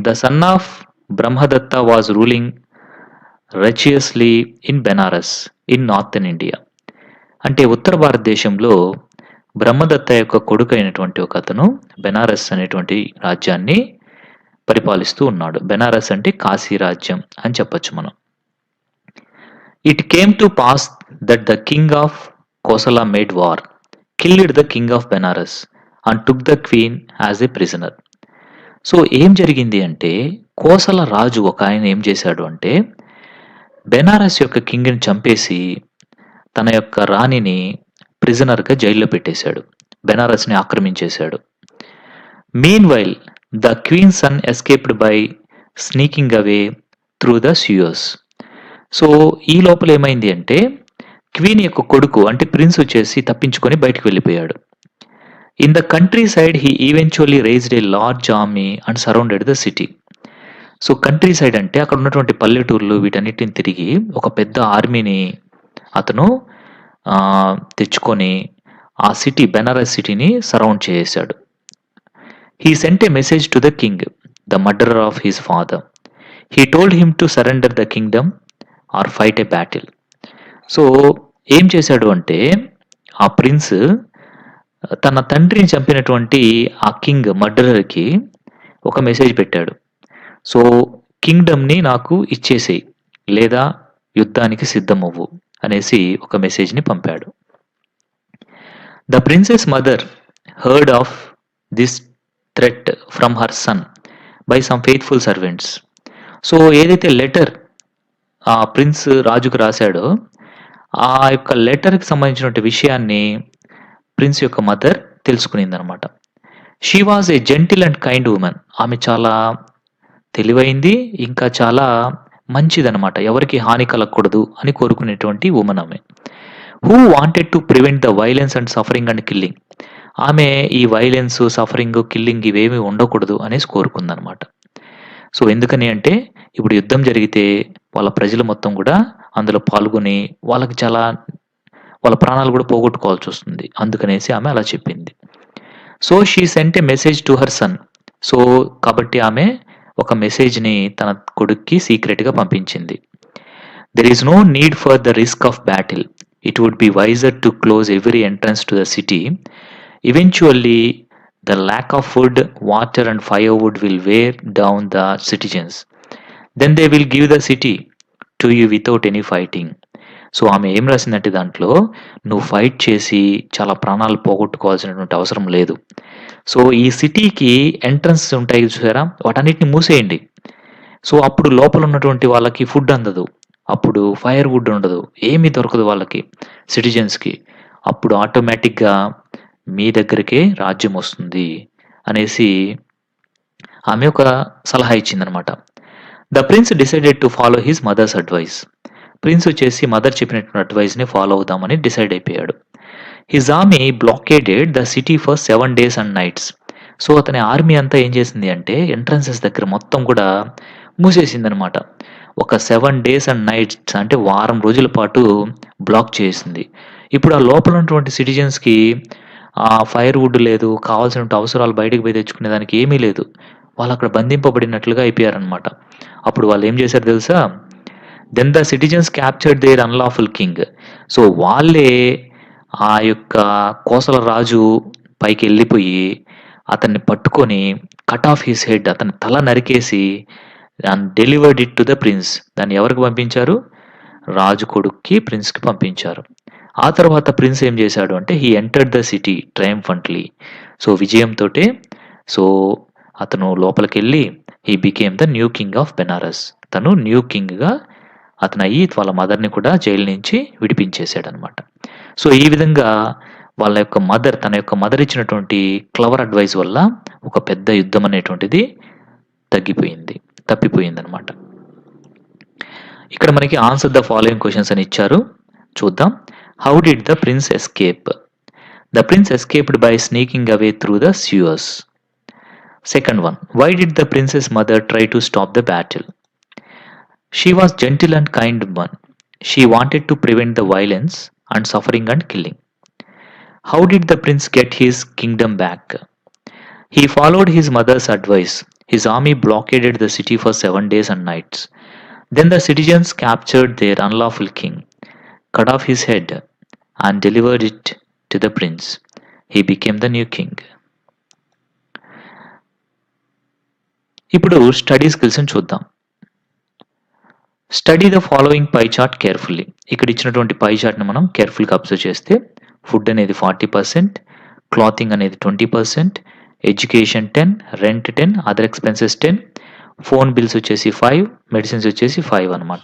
the son of Brahmadatta was ruling righteously in Benares in northern India. అంటే ఉత్తర భారతదేశంలో బ్రహ్మదత్త యొక్క కొడుకు అయినటువంటి ఒక అతను బెనారస్ అనేటువంటి రాజ్యాన్ని పరిపాలిస్తూ ఉన్నాడు. బెనారస్ అంటే కాశీ రాజ్యం అని చెప్పొచ్చు మనం. It came to pass that the king of Kosala made war. Killed the king of Benares and took the queen as a prisoner. So ఏం జరిగింది అంటే, కోసల రాజు ఒక ఆయన ఏం చేశాడు అంటే, బెనారస్ యొక్క కింగ్‌ని చంపేసి, తన యొక్క రాణిని ప్రిజనర్‌గా జైల్లో పెట్టేశాడు. బెనారస్‌ని ఆక్రమించేశాడు. Meanwhile the queen son escaped by sneaking away through the సూయస్. సో ఈ లోపల ఏమైంది అంటే, క్వీన్ యొక్క కొడుకు అంటే ప్రిన్స్ వచ్చేసి తప్పించుకొని బయటికి వెళ్ళిపోయాడు. In the country side he eventually raised a large army and surrounded the city. So country side అంటే అక్కడ ఉన్నటువంటి పల్లెటూర్లు వీటన్నిటిని తిరిగి ఒక పెద్ద ఆర్మీని అతను తెచ్చుకొని ఆ సిటీ బెనారస్ సిటీని సరౌండ్ చేసేశాడు. He sent a message to the king, the murderer of his father. He told him to surrender the kingdom or fight a battle. So ఏం చేశాడు అంటే, ఆ ప్రిన్స్ తన తండ్రిని చంపినటువంటి ఆ కింగ్ మర్డరర్కి ఒక మెసేజ్ పెట్టాడు. సో కింగ్డమ్‌ని నాకు ఇచ్చేసేయి, లేదా యుద్ధానికి సిద్ధమవ్వు అనేసి ఒక మెసేజ్‌ని పంపాడు. The prince's mother heard of this threat from her son by some faithful servants. So ఏదైతే లెటర్ ఆ ప్రిన్స్ రాజుకు రాశాడో, ఆ యొక్క లెటర్‌కి సంబంధించినటువంటి విషయాన్ని ప్రిన్స్ యొక్క మదర్ తెలుసుకునిందనమాట. She was a gentle and kind woman. ఆమె చాలా తెలివైంది, ఇంకా చాలా మంచిదనమాట. ఎవరికి హాని కలగకూడదు అని కోరుకునేటువంటి వుమన్ ఆమె. Who wanted to prevent the violence and suffering and killing. ఆమె ఈ వైలెన్స్, సఫరింగ్, కిల్లింగ్ ఇవేమి ఉండకూడదు అనేసి కోరుకుందనమాట. సో ఎందుకని అంటే, ఇప్పుడు యుద్ధం జరిగితే వాళ్ళ ప్రజలు మొత్తం కూడా అందులో పాల్గొని వాళ్ళకి చాలా వాళ్ళ ప్రాణాలు కూడా పోగొట్టుకోవాల్సి వస్తుంది. అందుకనేసి ఆమె అలా చెప్పింది. So she sent a message to her son. So కాబట్టి ఆమె ఒక మెసేజ్‌ని తన కొడుక్కి సీక్రెట్‌గా పంపించింది. There is no need for the risk of battle. It would be wiser to close every entrance to the city. Eventually the lack of food, water and firewood will wear down the citizens. Then they will give the city to you without any fighting. So ఆమె ఏం రాసిందంటే దాంట్లో, నువ్వు fight చేసి చాలా ప్రాణాలు పోగొట్టుకోవాల్సినటువంటి అవసరం లేదు. So ఈ సిటీకి ఎంట్రన్స్ ఉంటాయి చూసారా, వాటన్నిటిని మూసేయండి. సో అప్పుడు లోపల ఉన్నటువంటి వాళ్ళకి ఫుడ్ అందదు, అప్పుడు ఫైర్ వుడ్ ఉండదు, ఏమీ దొరకదు వాళ్ళకి, సిటిజన్స్‌కి. అప్పుడు ఆటోమేటిక్‌గా మీ దగ్గరికే రాజ్యం వస్తుంది అనేసి ఆమె ఒక సలహా ఇచ్చిందనమాట. The prince decided to follow his mother's advice. Prince వచ్చేసి మదర్ చెప్పినటువంటి అడ్వైస్‌ని ఫాలో అవుదామని డిసైడ్ అయిపోయాడు. His army blockaded the city for 7 days and nights. So అతని ఆర్మీ అంతా ఏం చేసింది అంటే, ఎంట్రన్సెస్ దగ్గర మొత్తం కూడా మూసేసిందనమాట. ఒక 7 days and nights అంటే వారం రోజుల పాటు బ్లాక్ చేసింది. ఇప్పుడు ఆ లోపల ఉన్నటువంటి సిటిజన్స్‌కి ఫైర్ వుడ్ లేదు, కావాల్సినటువంటి అవసరాలు బయటకు పోయి తెచ్చుకునే దానికి ఏమీ లేదు. వాళ్ళు అక్కడ బంధింపబడినట్లుగా అయిపోయారనమాట. అప్పుడు వాళ్ళు ఏం చేశారో తెలుసా? Then the citizens captured their unlawful king. So వాళ్ళే ఆ యొక్క కోసల రాజు పైకెళ్ళిపోయి అతన్ని పట్టుకొని కట్ ఆఫ్ హిస్ హెడ్, అతని తల నరికేసి and delivered it to the prince. దాన్ని ఎవరికి పంపించారు? రాజు కొడుక్కి, ప్రిన్స్‌కి పంపించారు. ఆ తర్వాత ప్రిన్స్ ఏం చేశాడు అంటే, he entered the city triumphantly. So విజయంతోటే సో అతను లోపలికెళ్ళి he became the new king of Benares. తను న్యూ కింగ్‌గా అతనయ్యి వాళ్ళ మదర్‌ని కూడా జైలు నుంచి విడిపించేసాడనమాట. సో ఈ విధంగా వాళ్ళ యొక్క మదర్, తన యొక్క మదర్ ఇచ్చినటువంటి క్లవర్ అడ్వైస్ వల్ల ఒక పెద్ద యుద్ధం అనేటువంటిది తప్పిపోయిందనమాట. ఇక్కడ మనకి ఆన్సర్ ద ఫాలోయింగ్ క్వెషన్స్ అని ఇచ్చారు. చూద్దాం. How did the prince escape? The prince escaped by sneaking away through the sewers. Second one, why did the princess mother try to stop the battle? She was gentle and kind one. She wanted to prevent the violence and suffering and killing. How did the prince get his kingdom back? He followed his mother's advice. His army blockaded the city for 7 days and nights. Then the citizens captured their unlawful king, cut off his head, and delivered it to the prince. He became the new king. ఇప్పుడు study స్కిల్స్ని చూద్దాం. Study the following pie chart carefully. ఇక్కడ ఇచ్చినటువంటి పై చార్ట్ని మనం కేర్ఫుల్గా observe చేస్తే food అనేది 40%, clothing అనేది 20%, education 10, rent 10, other expenses 10, phone bills వచ్చేసి 5, మెడిసిన్స్ వచ్చేసి 5 అనమాట.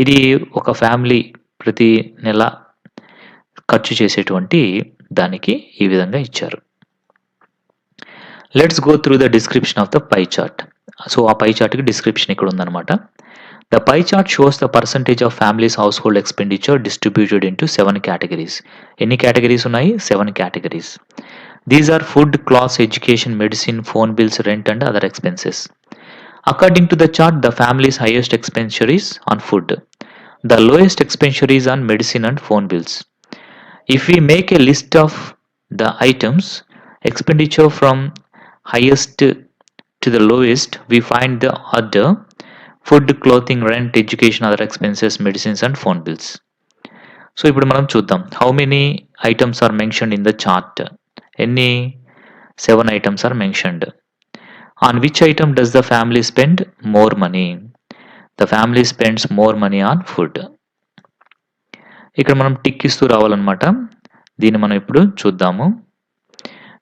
ఇది ఒక ఫ్యామిలీ ప్రతి నెల ఖర్చు చేసేటువంటి దానికి ఈ విధంగా ఇచ్చారు. Let's go through the description of the pie chart. So ఆ పై చార్ట్కి డిస్క్రిప్షన్ ఇక్కడ ఉందన్నమాట. The pie chart shows the percentage of families household expenditure distributed into 7 categories. ఎన్ని కేటగిరీస్ ఉన్నాయి? 7 categories. These are food, clothes, education, medicine, phone bills, rent and other expenses. According to the chart, the family's highest expenditure is on food. The lowest expenditure is on medicine and phone bills. If we make a list of the items expenditure from highest to the lowest, we find the order: food, clothing, rent, education, other expenses, medicines and phone bills. So ఇప్పుడు మనం చూద్దాం, how many items are mentioned in the chart. ఎన్ని? 7 items are mentioned. On which item does the family spend more money? The family spends more money on food. ఇక్కడ మనం tick ఇస్తూ రావాలన్నమాట. దీన్ని మనం ఇప్పుడు చూద్దాము.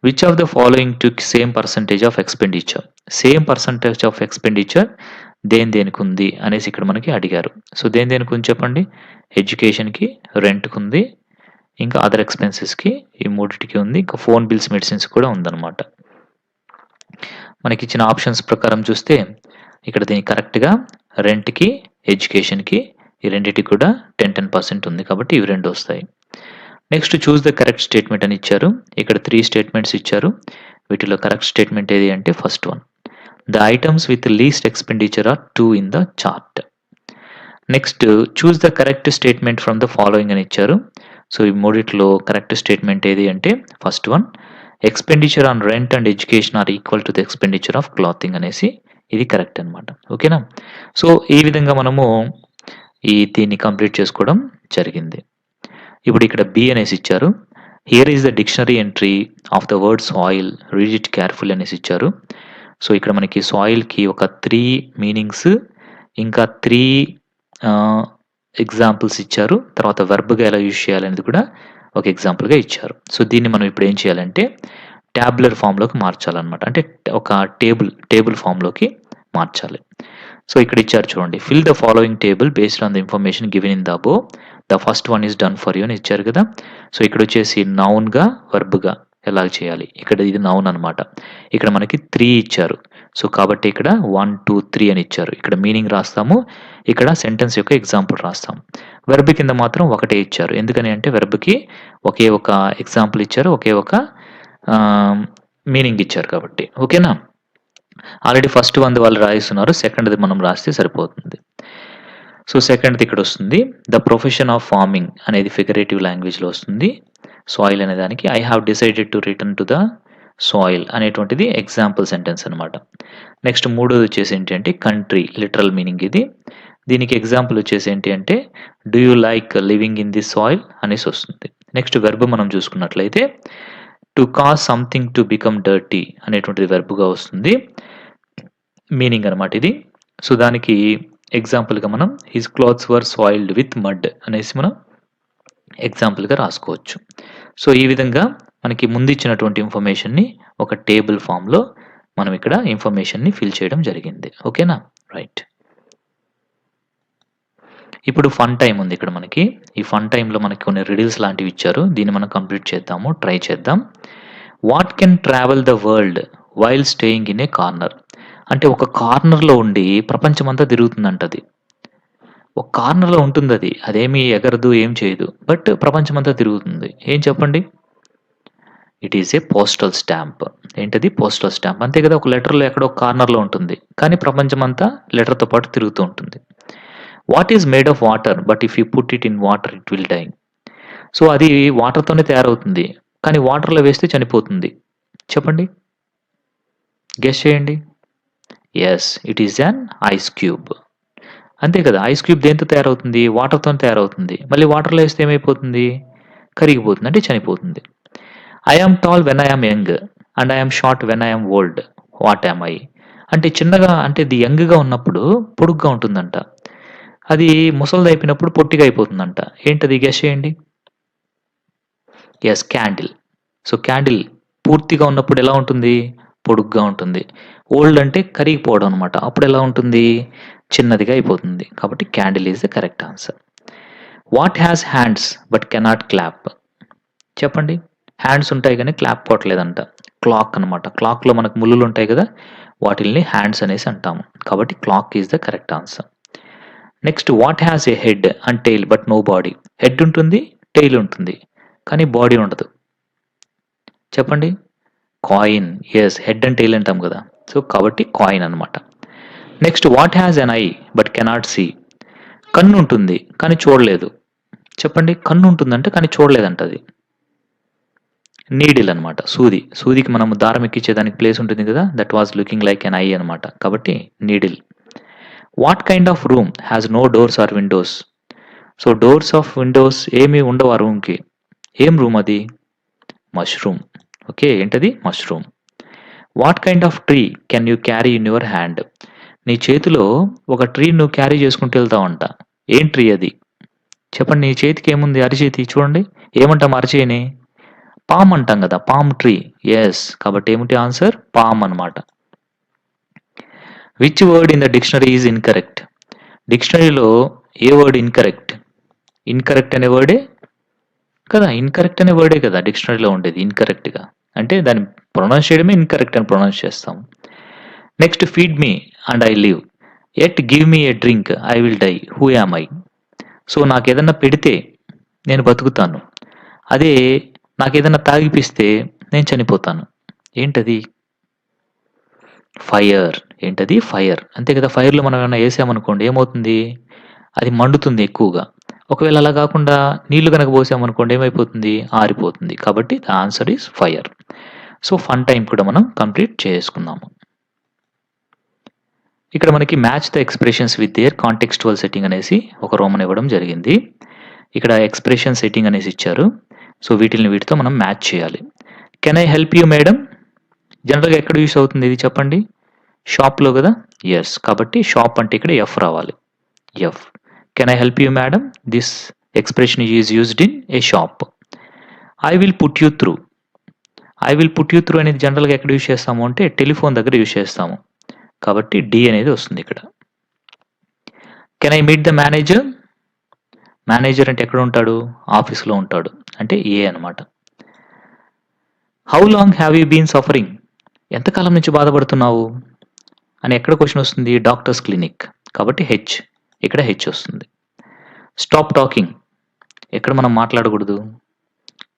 Which of the following took same percentage of expenditure? Same percentage of expenditure దేనికి ఉంది అనేసి ఇక్కడ మనకి అడిగారు. సో దేనికి ఉంది చెప్పండి? ఎడ్యుకేషన్కి, రెంట్కి ఉంది, ఇంకా అదర్ ఎక్స్పెన్సెస్కి, ఈ మూడింటికి ఉంది, ఇంకా ఫోన్ బిల్స్, మెడిసిన్స్ కూడా ఉందన్నమాట. మనకి ఇచ్చిన ఆప్షన్స్ ప్రకారం చూస్తే ఇక్కడ దీనికి కరెక్ట్గా రెంట్కి, ఎడ్యుకేషన్కి, ఈ రెండింటికి కూడా 10% ఉంది, కాబట్టి ఇవి రెండు వస్తాయి. Next choose the correct statement అని ఇచ్చారు. ఇక్కడ 3 స్టేట్మెంట్స్ ఇచ్చారు. వీటిలో కరెక్ట్ స్టేట్మెంట్ ఏది అంటే first one, the items with least expenditure are 2 in the chart. Next choose the correct statement from the following అని ఇచ్చారు. సో ఈ మూడిట్లో కరెక్ట్ స్టేట్మెంట్ ఏది అంటే first one, expenditure on rent and education are equal to the expenditure of clothing అనేసి ఇది correct అనమాట. ఓకేనా? సో ఈ విధంగా మనము దీన్ని కంప్లీట్ చేసుకోవడం జరిగింది. ఇప్పుడు ఇక్కడ బి అనేసి ఇచ్చారు. Here is the dictionary entry of the word soil, read it careful అనేసి ఇచ్చారు. సో ఇక్కడ మనకి సాయిల్కి ఒక 3 మీనింగ్స్, ఇంకా 3 ఎగ్జాంపుల్స్ ఇచ్చారు. తర్వాత వెర్బ్గా ఎలా యూజ్ చేయాలనేది కూడా ఒక ఎగ్జాంపుల్గా ఇచ్చారు. సో దీన్ని మనం ఇప్పుడు ఏం చేయాలంటే ట్యాబులర్ ఫామ్లోకి మార్చాలన్నమాట. అంటే ఒక టేబుల్ ఫామ్లోకి మార్చాలి. సో ఇక్కడ ఇచ్చారు చూడండి, fill the following table based on the information given in the above. The first one is done for you అని ఇచ్చారు కదా. సో ఇక్కడ వచ్చేసి నౌన్గా, వర్బ్గా ఎలా చేయాలి. ఇక్కడ ఇది నౌన్ అనమాట. ఇక్కడ మనకి 3 ఇచ్చారు. సో కాబట్టి ఇక్కడ 1, 2, 3 అని ఇచ్చారు. ఇక్కడ మీనింగ్ రాస్తాము, ఇక్కడ సెంటెన్స్ యొక్క ఎగ్జాంపుల్ రాస్తాము. వెర్బ్ కింద మాత్రం ఒకటే ఇచ్చారు. ఎందుకని అంటే వెర్బ్కి ఒకే ఒక ఎగ్జాంపుల్ ఇచ్చారు, ఒకే ఒక మీనింగ్ ఇచ్చారు కాబట్టి. ఓకేనా? ఆల్రెడీ ఫస్ట్ వన్ వాళ్ళు రాయిస్తున్నారు, సెకండ్ది మనం రాస్తే సరిపోతుంది. సో సెకండ్ది ఇక్కడ వస్తుంది, ద ప్రొఫెషన్ ఆఫ్ ఫార్మింగ్ అనేది ఫిగరేటివ్ లాంగ్వేజ్లో వస్తుంది. సాయిల్ అనే దానికి I have decided to return to the soil అనేటువంటిది ఎగ్జాంపుల్ సెంటెన్స్ అనమాట. నెక్స్ట్ మూడోది వచ్చేసి ఏంటి అంటే కంట్రీ, లిటరల్ మీనింగ్ ఇది. దీనికి ఎగ్జాంపుల్ వచ్చేసి ఏంటి అంటే do you like living in the soil అనేసి వస్తుంది. నెక్స్ట్ వెర్బ్ మనం చూసుకున్నట్లయితే to cause something to become dirty అనేటువంటిది వెర్బ్గా వస్తుంది, మీనింగ్ అనమాట ఇది. సో దానికి ఎగ్జాంపుల్గా మనం his clothes were soiled with mud అనేసి మనం ఎగ్జాంపుల్గా రాసుకోవచ్చు. సో ఈ విధంగా మనకి ముందు ఇచ్చినటువంటి ఇన్ఫర్మేషన్ని ఒక టేబుల్ ఫామ్లో మనం ఇక్కడ ఇన్ఫర్మేషన్ని ఫిల్ చేయడం జరిగింది. ఓకేనా? రైట్. ఇప్పుడు ఫన్ టైం ఉంది ఇక్కడ మనకి. ఈ ఫన్ టైంలో మనకి కొన్ని రిడిల్స్ లాంటివి ఇచ్చారు. దీన్ని మనం కంప్లీట్ చేద్దాము, ట్రై చేద్దాం. What can travel the world while staying in a corner? అంటే ఒక కార్నర్లో ఉండి ప్రపంచమంతా తిరుగుతుందంట. అది ఒక కార్నర్లో ఉంటుంది, అదేమీ ఎగరదు, ఏం చేయదు, బట్ ప్రపంచమంతా తిరుగుతుంది. ఏం చెప్పండి? It is a postal stamp. ఏంటది? Postal stamp. అంతే కదా, ఒక లెటర్లో ఎక్కడో కార్నర్లో ఉంటుంది, కానీ ప్రపంచమంతా లెటర్తో పాటు తిరుగుతూ ఉంటుంది. What is made of water but if you put it in water it will die? So అది వాటర్తోనే తయారవుతుంది, కానీ వాటర్లో వేస్తే చనిపోతుంది. చెప్పండి, గెస్ చేయండి. Yes, it is an ice cube. అంతే కదా, ఐస్ క్యూబ్ దేంతో తయారవుతుంది? వాటర్తో తయారవుతుంది. మళ్ళీ వాటర్లో వేస్తే ఏమైపోతుంది? కరిగిపోతుంది, అంటే చనిపోతుంది. I am tall when I am young and I am short when I am old, what am I? అంటే చిన్నగా, అంటే ఇది యంగ్గా ఉన్నప్పుడు పొడుగ్గా ఉంటుందంట, అది ముసలిది అయిపోయినప్పుడు పొట్టిగా అయిపోతుందంట. ఏంటది? గెస్ చేయండి. Yes, candle. సో, క్యాండిల్ పూర్తిగా ఉన్నప్పుడు ఎలా ఉంటుంది? పొడుగ్గా ఉంటుంది. ఓల్డ్ అంటే కరిగిపోవడం అనమాట. అప్పుడెలా ఉంటుంది? చిన్నదిగా అయిపోతుంది. కాబట్టి candle is the correct answer. What has hands but cannot clap? చెప్పండి. హ్యాండ్స్ ఉంటాయి గానీ క్లాప్ కొట్టలేదంట. క్లాక్ అనమాట. క్లాక్‌లో మనకు ముల్లులుంటాయి గదా! వాటిల్ని హ్యాండ్స్ అనేసి అంటాము. కాబట్టి clock is the correct answer. Next what has a head and tail but no body? Head ఉంటుంది, టెయిల్ ఉంటుంది. కానీ బాడీ ఉండదు. చెప్పండి. Coin. Yes, head and tail అంటాం గదా! సో, కాబట్టి కాయిన్ అనమాట. Next what has an eye but cannot see? కన్ను ఉంటుంది కానీ చూడలేదు. చెప్పండి. కన్ను ఉంటుందంట కానీ చూడలేదంట అది. నీడిల్ అనమాట. సూది. సూదికి మనం దారం ఎక్కించేదానికి ప్లేస్ ఉంటుంది కదా! That was looking like an eye అనమాట. కాబట్టి needle. What kind of room has no doors or windows? So, doors of windows ఏమి ఉండవు ఆ రూమ్‌కి. ఏం రూమ్ అది? మష్రూమ్. ఓకే. ఏంటది? Mushroom. What kind of tree can you carry in your hand? నీ చేతిలో ఒక ట్రీని నువ్వు క్యారీ చేసుకుంటూ వెళ్తావంట. ఏం ట్రీ అది? చెప్పండి. నీ చేతికి ఏముంది? అరిచేతి చూడండి. ఏమంటాం అరిచేయిని? పామ్ అంటాం కదా! Palm tree. యెస్. కాబట్టి ఏమిటి ఆన్సర్? పామ్ అనమాట. Which word in the dictionary is incorrect? డిక్షనరీలో ఏ వర్డ్ ఇన్‌కరెక్ట్? ఇన్‌కరెక్ట్ అనే వర్డే కదా! ఇన్‌కరెక్ట్ అనే వర్డే కదా డిక్షనరీలో ఉండేది ఇన్‌కరెక్ట్‌గా. అంటే దాన్ని ప్రొనౌన్స్ చేయడమే ఇన్‌కరెక్ట్ అని ప్రొనౌన్స్ చేస్తాం. Next feed me and I live. Yet give me a drink I will die. Who am I? So, నాకేదన్నా పెడితే నేను బతుకుతాను. అదే నాకేదన్నా తాగిపిస్తే నేను చనిపోతాను. ఏంటది? ఫైర్. ఏంటది? ఫైర్. అంతే కదా! ఫైర్‌లో మనం ఏమన్నా ఏసామనుకోండి ఏమవుతుంది? అది మండుతుంది ఎక్కువగా. ఒకవేళ అలా కాకుండా నీళ్లు గనక పోసామనుకోండి ఏమైపోతుంది? ఆరిపోతుంది. కాబట్టి the answer is fire. So, fun time కూడా మనం కంప్లీట్ చేసుకున్నాము. ఇక్కడ మనకి match the expressions with their contextual setting అనేసి ఒక రోమన్ ఇవ్వడం జరిగింది. ఇక్కడ ఎక్స్‌ప్రెషన్ సెట్టింగ్ అనేసి ఇచ్చారు. సో, వీటితో మనం మ్యాచ్ చేయాలి. Can I help you madam? జనరల్‌గా ఎక్కడ యూజ్ అవుతుంది ఇది చెప్పండి? షాప్‌లో గదా! యెస్. కాబట్టి షాప్ అంటే ఇక్కడ ఎఫ్ రావాలి. F. Can I help you madam? This expression is used in a shop. I will put you through. I will put you through అనేది జనరల్‌గా ఎక్కడ యూజ్ చేస్తాము అంటే టెలిఫోన్ దగ్గర యూజ్ చేస్తాము. కాబట్టి డి అనేది వస్తుంది ఇక్కడ. Can I meet the manager? Manager అంటే ఎక్కడ ఉంటాడు? ఆఫీస్‌లో ఉంటాడు. అంటే ఏ అనమాట. How long have you been suffering? ఎంతకాలం నుంచి బాధపడుతున్నావు? అని ఎక్కడ క్వెషన్ వస్తుంది? Doctor's clinic. కాబట్టి హెచ్. ఇక్కడ హెచ్ వస్తుంది. Stop talking. ఎక్కడ మనం మాట్లాడకూడదు?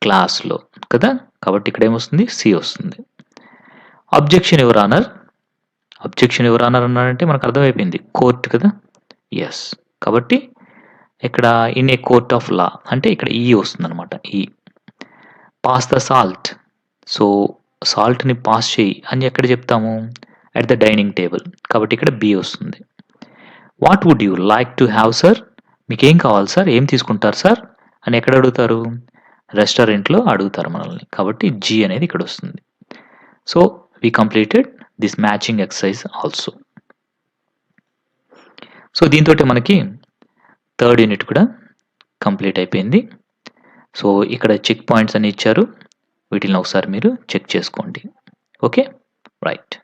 క్లాస్‌లో కదా! కాబట్టి ఇక్కడ ఏమొస్తుంది? సి వస్తుంది. Objection your honour. Objection your honour అన్నాడంటే మనకు అర్థమైపోయింది. కోర్ట్ కదా! యెస్. కాబట్టి ఇక్కడ in a court of law అంటే ఇక్కడ ఈ వస్తుందనమాట. E. Pass the salt. So, సాల్ట్‌ని పాస్ చెయ్యి అని ఎక్కడ చెప్తాము? At the dining table. కాబట్టి ఇక్కడ బి వస్తుంది. What would you like to have sir? మీకేం కావాలి సార్? ఏం తీసుకుంటారు సార్? అని ఎక్కడ అడుగుతారు? రెస్టారెంట్‌లో అడుగుతారు మనల్ని. కాబట్టి జి అనేది ఇక్కడ వస్తుంది. So, we completed this matching exercise also. So, దీనితోటి మనకి థర్డ్ యూనిట్ కూడా కంప్లీట్ అయిపోయింది. సో, ఇక్కడ చెక్ పాయింట్స్ అని ఇచ్చారు. వీటిల్ని ఒకసారి మీరు చెక్ చేసుకోండి. ఓకే. రైట్.